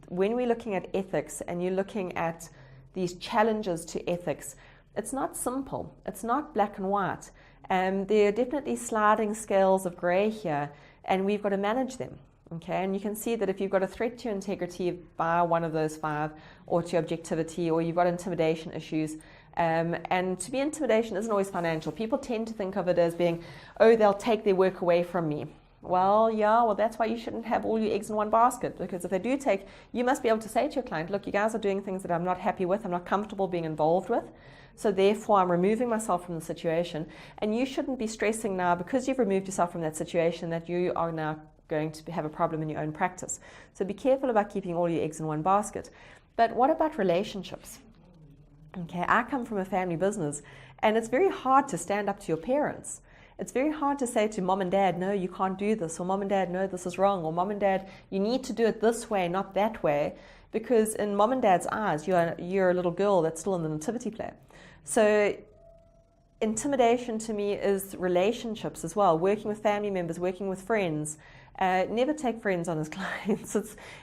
[SPEAKER 1] when we're looking at ethics and you're looking at these challenges to ethics, it's not simple. It's not black and white. There are definitely sliding scales of grey here, and we've got to manage them. Okay, and you can see that if you've got a threat to your integrity by one of those five, or to objectivity, or you've got intimidation issues, and to be intimidation isn't always financial. People tend to think of it as being, oh, they'll take their work away from me. Well, yeah, that's why you shouldn't have all your eggs in one basket, because if they do take, you must be able to say to your client, look, you guys are doing things that I'm not happy with, I'm not comfortable being involved with, so therefore I'm removing myself from the situation, and you shouldn't be stressing now, because you've removed yourself from that situation, that you are now going to have a problem in your own practice. So be careful about keeping all your eggs in one basket. But what about relationships? Okay, I come from a family business, and it's very hard to stand up to your parents. It's very hard to say to mom and dad, no, you can't do this, or mom and dad, no, this is wrong, or mom and dad, you need to do it this way, not that way, because in mom and dad's eyes, you're a little girl that's still in the nativity play. So intimidation to me is relationships as well, working with family members, working with friends. Never take friends on as clients.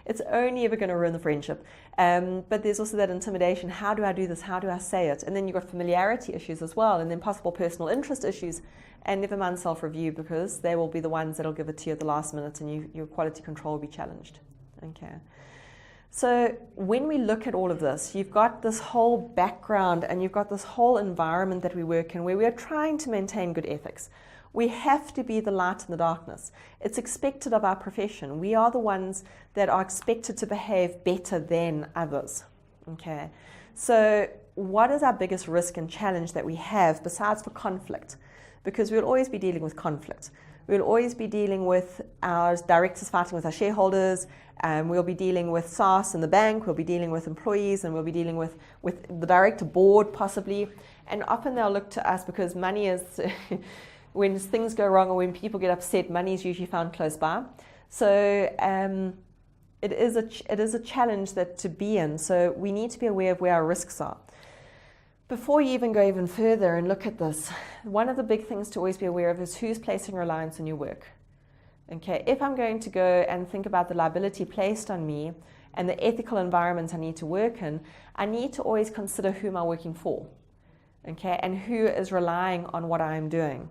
[SPEAKER 1] It's only ever going to ruin the friendship. But there's also that intimidation. How do I do this? How do I say it? And then you've got familiarity issues as well, and then possible personal interest issues. And never mind self-review, because they will be the ones that will give it to you at the last minute, and your quality control will be challenged. Okay. So when we look at all of this, you've got this whole background, and you've got this whole environment that we work in, where we are trying to maintain good ethics. We have to be the light in the darkness. It's expected of our profession. We are the ones that are expected to behave better than others. Okay. So what is our biggest risk and challenge that we have besides for conflict? Because we'll always be dealing with conflict. We'll always be dealing with our directors fighting with our shareholders. We'll be dealing with SARS and the bank. We'll be dealing with employees, and we'll be dealing with the director board possibly. And often they'll look to us because money is... when things go wrong or when people get upset, money is usually found close by. So it is a challenge that to be in. So we need to be aware of where our risks are. Before you even go even further and look at this, one of the big things to always be aware of is who's placing reliance on your work. Okay, if I'm going to go and think about the liability placed on me and the ethical environment I need to work in, I need to always consider who am I working for, okay, and who is relying on what I'm doing.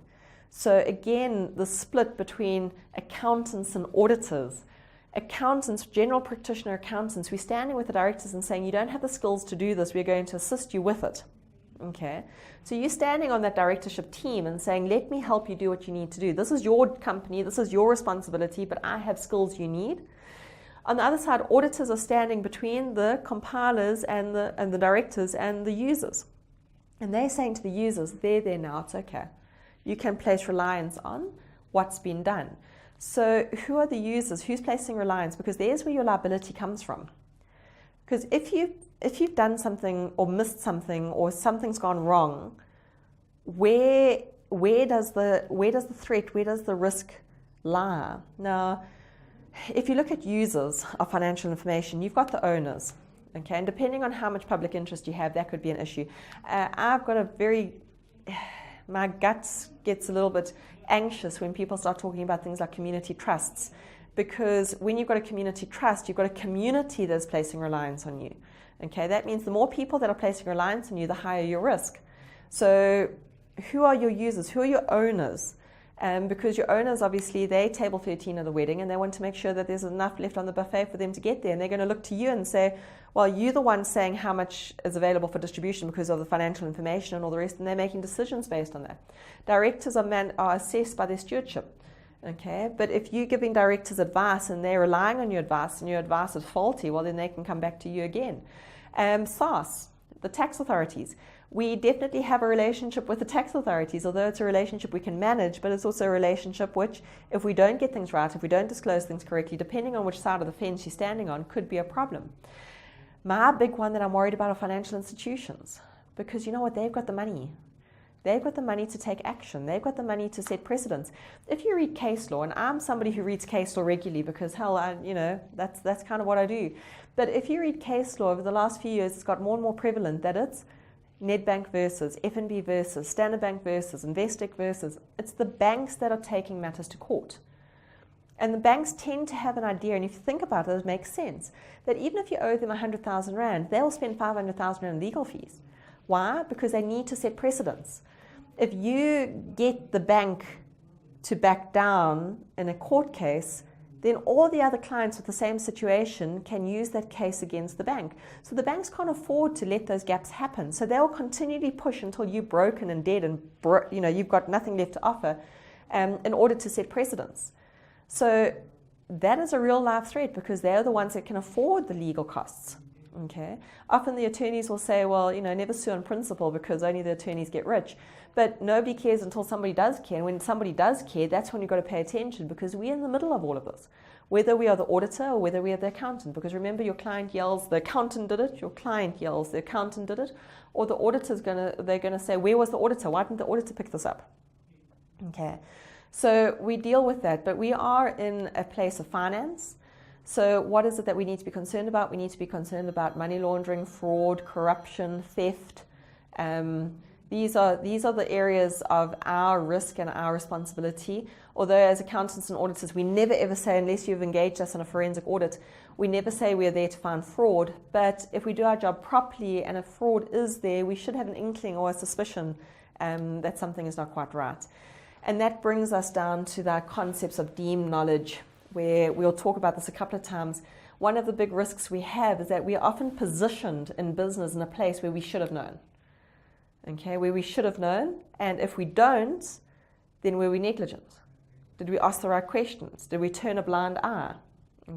[SPEAKER 1] So again, the split between accountants and auditors. Accountants, general practitioner accountants, we're standing with the directors and saying, you don't have the skills to do this, we're going to assist you with it. Okay, so you're standing on that directorship team and saying, let me help you do what you need to do. This is your company, this is your responsibility, but I have skills you need. On the other side, auditors are standing between the compilers and the directors and the users. And they're saying to the users, there now, it's okay. You can place reliance on what's been done. So who are the users? Who's placing reliance? Because there's where your liability comes from. Because if you've done something or missed something or something's gone wrong, where does the threat, where does the risk lie? Now, if you look at users of financial information, you've got the owners, okay, and depending on how much public interest you have, that could be an issue. I've got my guts gets a little bit anxious when people start talking about things like community trusts. Because when you've got a community trust, you've got a community that's placing reliance on you. Okay, that means the more people that are placing reliance on you, the higher your risk. So who are your users? Who are your owners? Because your owners, obviously, they table 13 of the wedding and they want to make sure that there's enough left on the buffet for them to get there. And they're going to look to you and say, well, you're the one saying how much is available for distribution because of the financial information and all the rest, and they're making decisions based on that. Directors are assessed by their stewardship. Okay, but if you're giving directors advice and they're relying on your advice and your advice is faulty, well, then they can come back to you again. SARS, the tax authorities. We definitely have a relationship with the tax authorities, although it's a relationship we can manage, but it's also a relationship which, if we don't get things right, if we don't disclose things correctly, depending on which side of the fence you're standing on, could be a problem. My big one that I'm worried about are financial institutions, because you know what, they've got the money. They've got the money to take action. They've got the money to set precedents. If you read case law, and I'm somebody who reads case law regularly because, hell, that's kind of what I do. But if you read case law over the last few years, it's got more and more prevalent that it's Nedbank versus FNB versus Standard Bank versus Investec versus. It's the banks that are taking matters to court. And the banks tend to have an idea, and if you think about it, it makes sense, that even if you owe them 100,000 Rand, they'll spend 500,000 Rand in legal fees. Why? Because they need to set precedents. If you get the bank to back down in a court case, then all the other clients with the same situation can use that case against the bank. So the banks can't afford to let those gaps happen. So they'll continually push until you're broken and dead and you've got nothing left to offer in order to set precedents. So that is a real life threat because they're the ones that can afford the legal costs. Okay. Often the attorneys will say, well, never sue on principle because only the attorneys get rich. But nobody cares until somebody does care. And when somebody does care, that's when you've got to pay attention because we're in the middle of all of this. Whether we are the auditor or whether we are the accountant. Because remember, your client yells, the accountant did it. Your client yells, the accountant did it. Or the auditor's they're going to say, where was the auditor? Why didn't the auditor pick this up? Okay. So we deal with that. But we are in a place of finance. So what is it that we need to be concerned about? We need to be concerned about money laundering, fraud, corruption, theft. These are the areas of our risk and our responsibility. Although as accountants and auditors, we never ever say, unless you've engaged us in a forensic audit, we never say we're there to find fraud. But if we do our job properly and if fraud is there, we should have an inkling or a suspicion that something is not quite right. And that brings us down to the concepts of deemed knowledge, where we'll talk about this a couple of times. One of the big risks we have is that we are often positioned in business in a place where we should have known. Okay, where we should have known, and if we don't, then were we negligent? Did we ask the right questions? Did we turn a blind eye?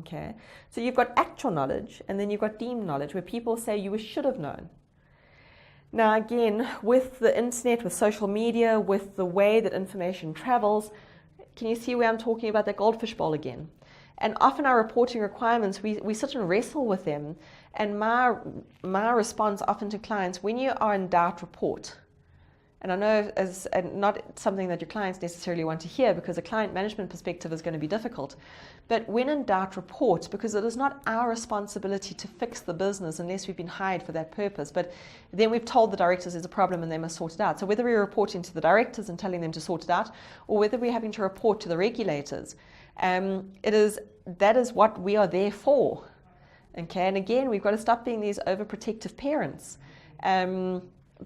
[SPEAKER 1] Okay, so you've got actual knowledge, and then you've got deemed knowledge, where people say you should have known. Now again, with the internet, with social media, with the way that information travels, can you see where I'm talking about that goldfish bowl again? And often our reporting requirements, we sit and wrestle with them. And my response often to clients, when you are in doubt, report. And I know as not something that your clients necessarily want to hear, because a client management perspective is going to be difficult. But when in doubt, report, because it is not our responsibility to fix the business unless we've been hired for that purpose. But then we've told the directors there's a problem and they must sort it out. So whether we're reporting to the directors and telling them to sort it out, or whether we're having to report to the regulators, that is what we are there for. Okay, and again, we've got to stop being these overprotective parents.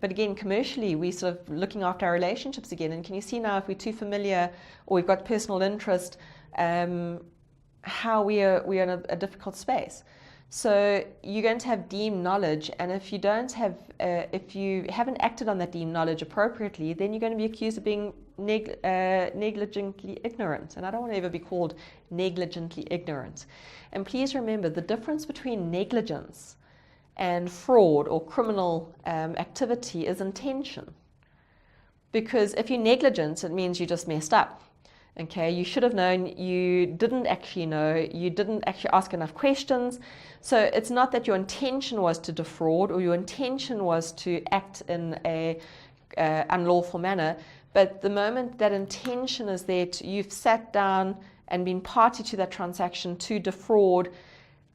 [SPEAKER 1] But again, commercially, we're sort of looking after our relationships again. And can you see now, if we're too familiar or we've got personal interest, how we are in a difficult space. So you're going to have deemed knowledge, and if you haven't acted on that deemed knowledge appropriately, then you're going to be accused of being negligently ignorant. And I don't want to ever be called negligently ignorant. And please remember, the difference between negligence and fraud or criminal activity is intention. Because if you're negligent, it means you just messed up. Okay, you should have known, you didn't actually know, you didn't actually ask enough questions. So it's not that your intention was to defraud or your intention was to act in a unlawful manner, but the moment that intention is there, you've sat down and been party to that transaction to defraud,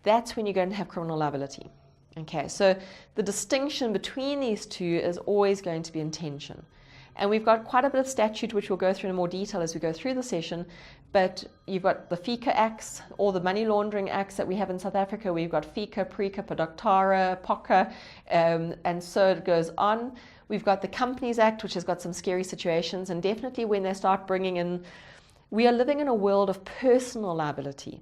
[SPEAKER 1] that's when you're going to have criminal liability. Okay, so the distinction between these two is always going to be intention. And we've got quite a bit of statute, which we'll go through in more detail as we go through the session. But you've got the FICA Acts, all the money laundering acts that we have in South Africa. We've got FICA, PRECA, PODOCTARA, POCA, and so it goes on. We've got the Companies Act, which has got some scary situations. And definitely when they start bringing in, we are living in a world of personal liability.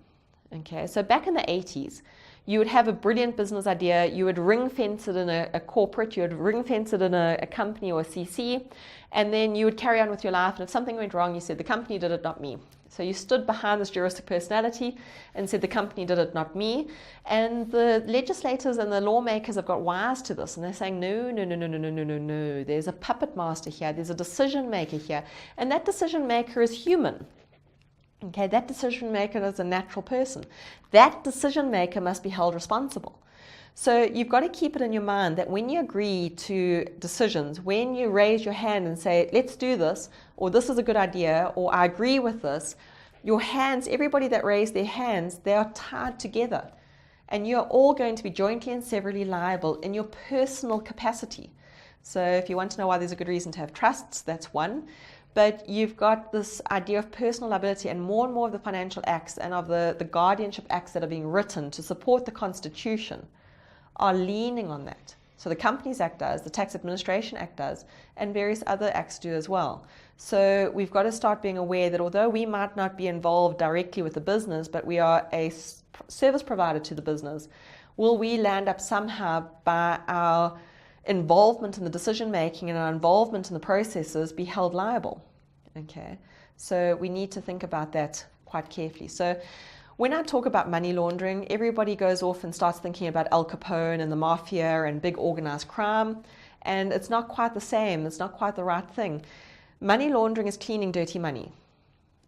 [SPEAKER 1] Okay, so back in the 80s, you would have a brilliant business idea, you would ring fence it in a corporate, you would ring fence it in a company or a CC, and then you would carry on with your life, and if something went wrong, you said, the company did it, not me. So you stood behind this juristic personality and said, the company did it, not me. And the legislators and the lawmakers have got wise to this, and they're saying, no, there's a puppet master here, there's a decision maker here, and that decision maker is human. Okay, that decision maker is a natural person. That decision maker must be held responsible. So you've got to keep it in your mind that when you agree to decisions, when you raise your hand and say, let's do this, or this is a good idea, or I agree with this, your hands, everybody that raised their hands, they are tied together. And you're all going to be jointly and severally liable in your personal capacity. So if you want to know why there's a good reason to have trusts, that's one. But you've got this idea of personal liability, and more of the financial acts and of the guardianship acts that are being written to support the Constitution are leaning on that. So the Companies Act does, the Tax Administration Act does, and various other acts do as well. So we've got to start being aware that although we might not be involved directly with the business, but we are a service provider to the business, will we land up somehow by our involvement in the decision making and our involvement in the processes be held liable? Okay, so we need to think about that quite carefully. So when I talk about money laundering, everybody goes off and starts thinking about Al Capone and the mafia and big organized crime, and it's not quite the same. It's not quite the right thing. Money laundering is cleaning dirty money.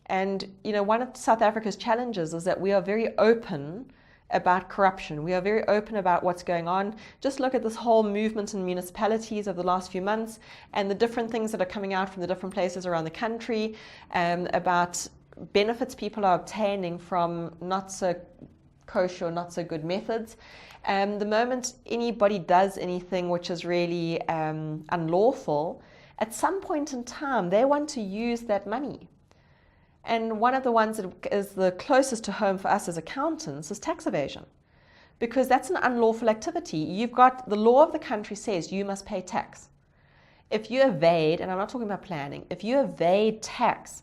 [SPEAKER 1] And you know, one of South Africa's challenges is that we are very open about corruption. We are very open about what's going on. Just look at this whole movement in municipalities over the last few months and the different things that are coming out from the different places around the country about benefits people are obtaining from not so kosher, not so good methods. The moment anybody does anything which is really unlawful, at some point in time, they want to use that money. And one of the ones that is the closest to home for us as accountants is tax evasion, because that's an unlawful activity. You've got, the law of the country says you must pay tax. If you evade, and I'm not talking about planning, if you evade tax,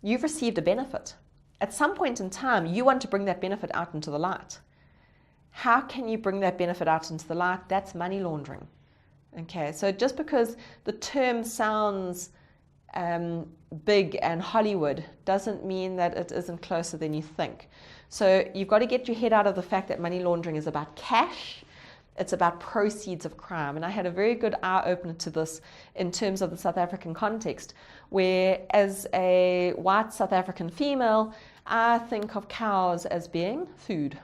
[SPEAKER 1] you've received a benefit. At some point in time, you want to bring that benefit out into the light. How can you bring that benefit out into the light? That's money laundering. Okay, so just because the term sounds big and Hollywood doesn't mean that it isn't closer than you think. So you've got to get your head out of the fact that money laundering is about cash. It's about proceeds of crime. And I had a very good eye-opener to this in terms of the South African context, where as a white South African female, I think of cows as being food.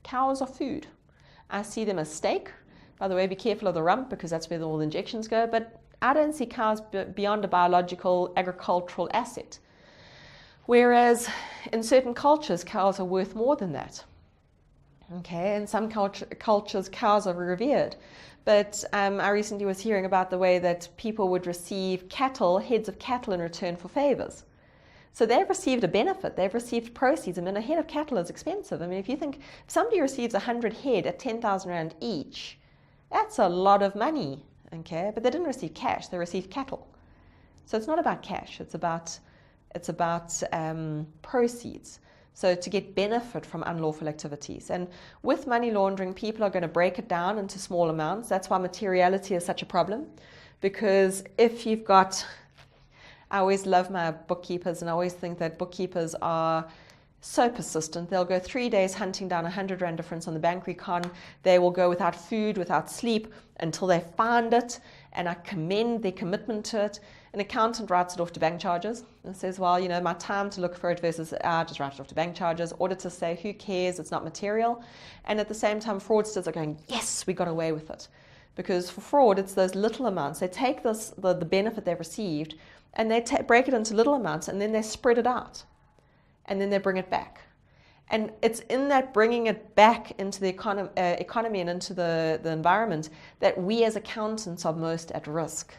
[SPEAKER 1] Cows are food. I see them as steak. By the way, be careful of the rump because that's where all the injections go. But I don't see cows beyond a biological agricultural asset. Whereas in certain cultures, cows are worth more than that. Okay, in some cultures, cows are revered. But I recently was hearing about the way that people would receive heads of cattle in return for favors. So they've received a benefit, they've received proceeds. I mean, a head of cattle is expensive. I mean, if somebody receives 100 head at 10,000 Rand each, that's a lot of money, okay? But they didn't receive cash, they received cattle. So it's not about cash, it's about proceeds. So to get benefit from unlawful activities. And with money laundering, people are going to break it down into small amounts. That's why materiality is such a problem. Because if you've got, I always love my bookkeepers, and I always think that bookkeepers are so persistent. They'll go 3 days hunting down 100 Rand difference on the bank recon. They will go without food, without sleep, until they find it. And I commend their commitment to it. An accountant writes it off to bank charges and says, well, my time to look for it versus just write it off to bank charges. Auditors say, who cares? It's not material. And at the same time, fraudsters are going, yes, we got away with it. Because for fraud, it's those little amounts. They take the benefit they've received and they break it into little amounts, and then they spread it out. And then they bring it back. And it's in that bringing it back into the economy and into the environment that we as accountants are most at risk.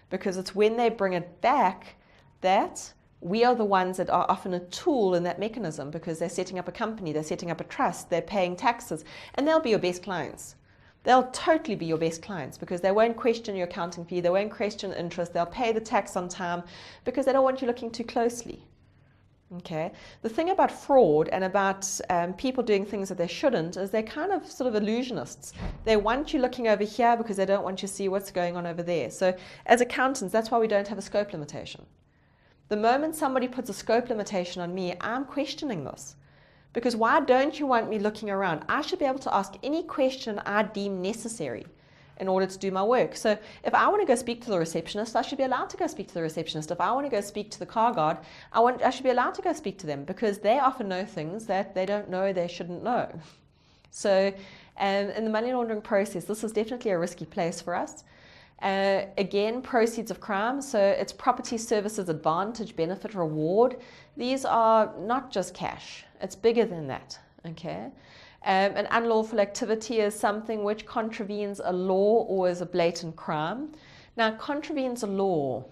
[SPEAKER 1] Because it's when they bring it back that we are the ones that are often a tool in that mechanism, because they're setting up a company, they're setting up a trust, they're paying taxes, and they'll be your best clients. They'll totally be your best clients because they won't question your accounting fee, they won't question interest, they'll pay the tax on time because they don't want you looking too closely. Okay. The thing about fraud and about people doing things that they shouldn't is they're kind of sort of illusionists. They want you looking over here because they don't want you to see what's going on over there. So as accountants, that's why we don't have a scope limitation. The moment somebody puts a scope limitation on me, I'm questioning this. Because why don't you want me looking around? I should be able to ask any question I deem necessary in order to do my work. So if I want to go speak to the receptionist, I should be allowed to go speak to the receptionist. If I want to go speak to the car guard, I should be allowed to go speak to them, because they often know things that they don't know they shouldn't know. So in the money laundering process, this is definitely a risky place for us. Again, proceeds of crime, so it's property, services, advantage, benefit, reward. These are not just cash, it's bigger than that, okay? An unlawful activity is something which contravenes a law or is a blatant crime. Now, contravenes a law.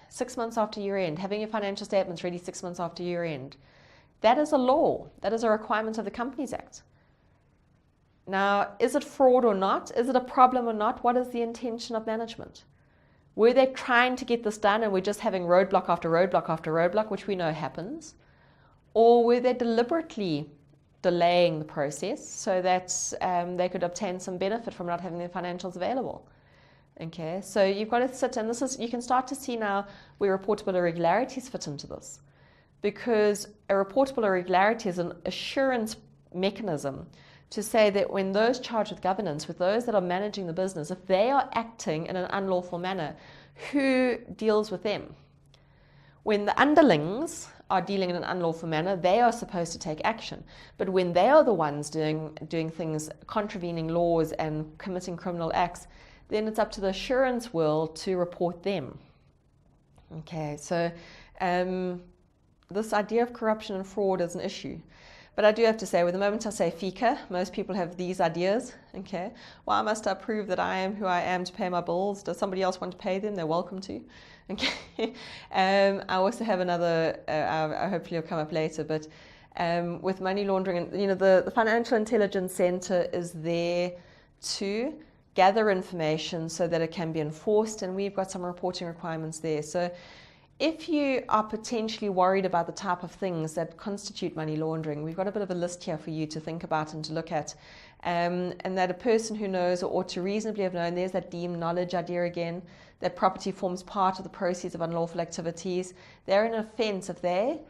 [SPEAKER 1] 6 months after year end, having your financial statements ready 6 months after year end. That is a law. That is a requirement of the Companies Act. Now, is it fraud or not? Is it a problem or not? What is the intention of management? Were they trying to get this done and we're just having roadblock after roadblock after roadblock, which we know happens? Or were they deliberately delaying the process so that they could obtain some benefit from not having their financials available? Okay, so you've got to sit, and you can start to see now where reportable irregularities fit into this. Because a reportable irregularity is an assurance mechanism to say that when those charged with governance, with those that are managing the business, if they are acting in an unlawful manner, who deals with them? When the underlings are dealing in an unlawful manner, they are supposed to take action. But when they are the ones doing things, contravening laws and committing criminal acts, then it's up to the assurance world to report them. Okay, so this idea of corruption and fraud is an issue. But I do have to say, with the moment I say FICA, most people have these ideas. Okay, why must I prove that I am who I am to pay my bills? Does somebody else want to pay them? They're welcome to. Okay. I also have another, hopefully it'll come up later, but with money laundering, and the Financial Intelligence Center is there to gather information so that it can be enforced, and we've got some reporting requirements there. So if you are potentially worried about the type of things that constitute money laundering, we've got a bit of a list here for you to think about and to look at. And that a person who knows or ought to reasonably have known, there's that deemed knowledge idea again, that property forms part of the proceeds of unlawful activities. They're an offence if they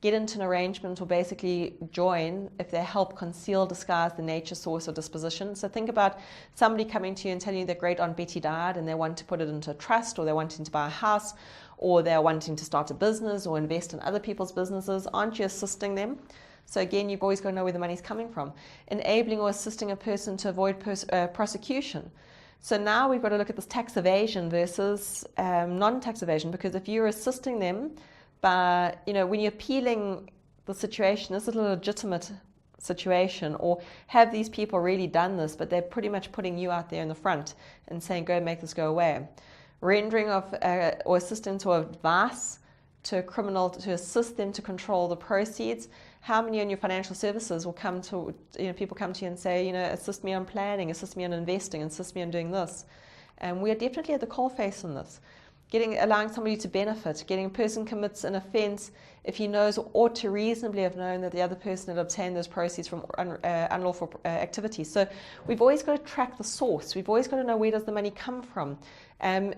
[SPEAKER 1] get into an arrangement or basically join if they help conceal, disguise the nature, source, or disposition. So think about somebody coming to you and telling you their great Aunt Betty died and they want to put it into a trust, or they're wanting to buy a house, or they're wanting to start a business or invest in other people's businesses. Aren't you assisting them? So again, you've always got to know where the money's coming from. Enabling or assisting a person to avoid prosecution. So now we've got to look at this tax evasion versus non-tax evasion, because if you're assisting them by, when you're appealing the situation, is it a legitimate situation, or have these people really done this, but they're pretty much putting you out there in the front and saying, go make this go away. Rendering of or assistance or advice to a criminal to assist them to control the proceeds. How many in your financial services will come to, people come to you and say, assist me on planning, assist me on investing, assist me on doing this. And we are definitely at the coalface on this. Allowing somebody to benefit, getting a person commits an offence if he knows or ought to reasonably have known that the other person had obtained those proceeds from unlawful activity. So we've always got to track the source. We've always got to know, where does the money come from?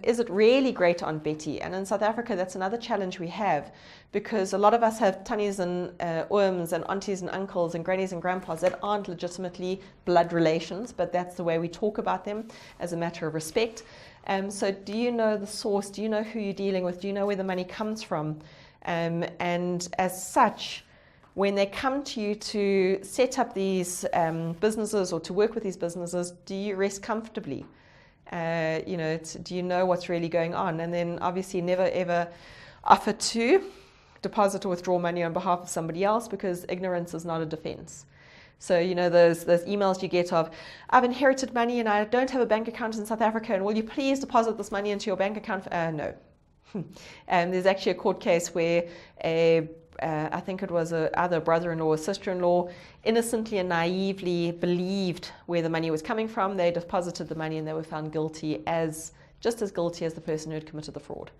[SPEAKER 1] Is it really great Aunt Betty? And in South Africa, that's another challenge we have, because a lot of us have tannies and ooms and aunties and uncles and grannies and grandpas that aren't legitimately blood relations, but that's the way we talk about them as a matter of respect. So do you know the source? Do you know who you're dealing with? Do you know where the money comes from? And as such, when they come to you to set up these businesses or to work with these businesses, do you rest comfortably? Do you know what's really going on? And then obviously never ever offer to deposit or withdraw money on behalf of somebody else, because ignorance is not a defense. So, those emails you get of, I've inherited money and I don't have a bank account in South Africa, and will you please deposit this money into your bank account? No. And there's actually a court case where I think it was either a brother-in-law or sister-in-law innocently and naively believed where the money was coming from. They deposited the money and they were found guilty, just as guilty as the person who had committed the fraud.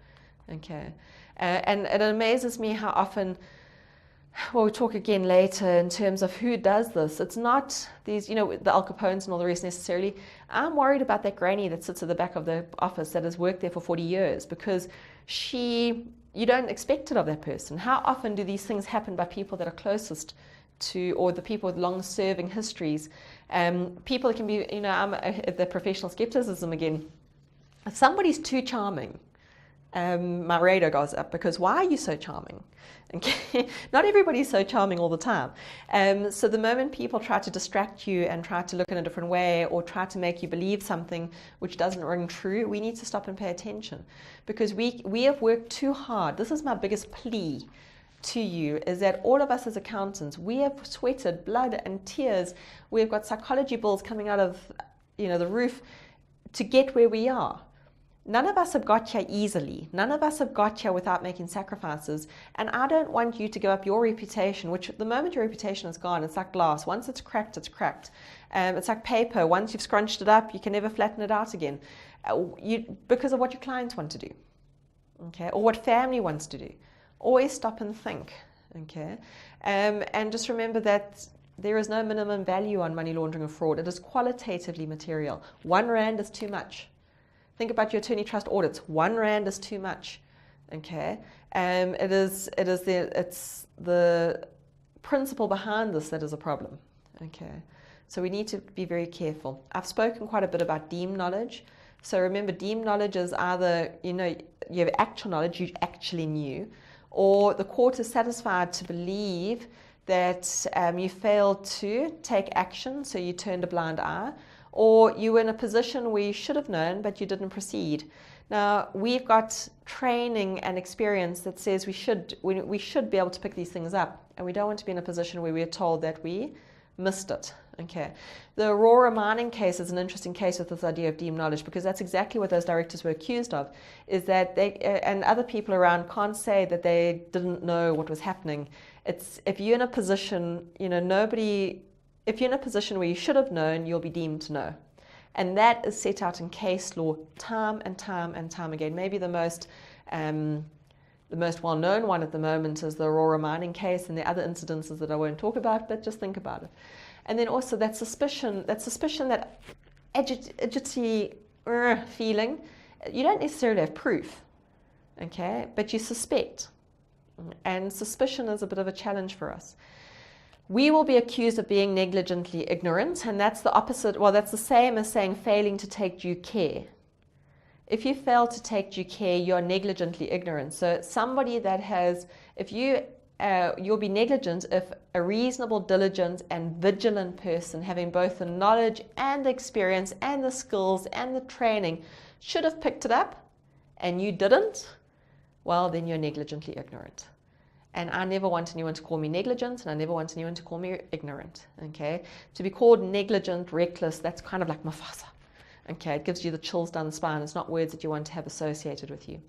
[SPEAKER 1] Okay. And it amazes me how often, well, we'll talk again later in terms of who does this. It's not these, the Al Capones and all the rest necessarily. I'm worried about that granny that sits at the back of the office that has worked there for 40 years, because you don't expect it of that person. How often do these things happen by people that are closest to, or the people with long-serving histories? People can be, I'm at the professional skepticism again. If somebody's too charming, my radar goes up, because why are you so charming? Okay. Not everybody's so charming all the time. So the moment people try to distract you and try to look in a different way, or try to make you believe something which doesn't ring true, we need to stop and pay attention, because we have worked too hard. This is my biggest plea to you, is that all of us as accountants, we have sweated blood and tears. We've got psychology bills coming out of the roof to get where we are. None of us have got here easily. None of us have got here without making sacrifices. And I don't want you to give up your reputation, which the moment your reputation is gone, it's like glass. Once it's cracked, it's cracked. It's like paper. Once you've scrunched it up, you can never flatten it out again. Because of what your clients want to do, okay, or what family wants to do. Always stop and think, okay? And just remember that there is no minimum value on money laundering or fraud. It is qualitatively material. 1 rand is too much. Think about your attorney trust audits. 1 rand is too much. Okay, it's the principle behind this that is a problem. Okay, so we need to be very careful. I've spoken quite a bit about deemed knowledge. So remember, deemed knowledge is either you have actual knowledge, you actually knew, or the court is satisfied to believe that you failed to take action, so you turned a blind eye, or you were in a position where you should have known, but you didn't proceed. Now, we've got training and experience that says we should be able to pick these things up, and we don't want to be in a position where we're told that we missed it. Okay. The Aurora mining case is an interesting case with this idea of deemed knowledge, because that's exactly what those directors were accused of, is that they and other people around can't say that they didn't know what was happening. It's if you're in a position, if you're in a position where you should have known, you'll be deemed to know. And that is set out in case law time and time and time again. Maybe the most well-known one at the moment is the Aurora mining case, and the other incidences that I won't talk about, but just think about it. And then also that suspicion, that agitacy feeling, you don't necessarily have proof, okay, but you suspect. And suspicion is a bit of a challenge for us. We will be accused of being negligently ignorant, and that's the opposite. Well, that's the same as saying failing to take due care. If you fail to take due care, you're negligently ignorant. So somebody that has, if you you'll be negligent if a reasonable, diligent, and vigilant person having both the knowledge and the experience and the skills and the training should have picked it up and you didn't, well, then you're negligently ignorant. And I never want anyone to call me negligent, and I never want anyone to call me ignorant, okay? To be called negligent, reckless, that's kind of like Mufasa, okay? It gives you the chills down the spine. It's not words that you want to have associated with you.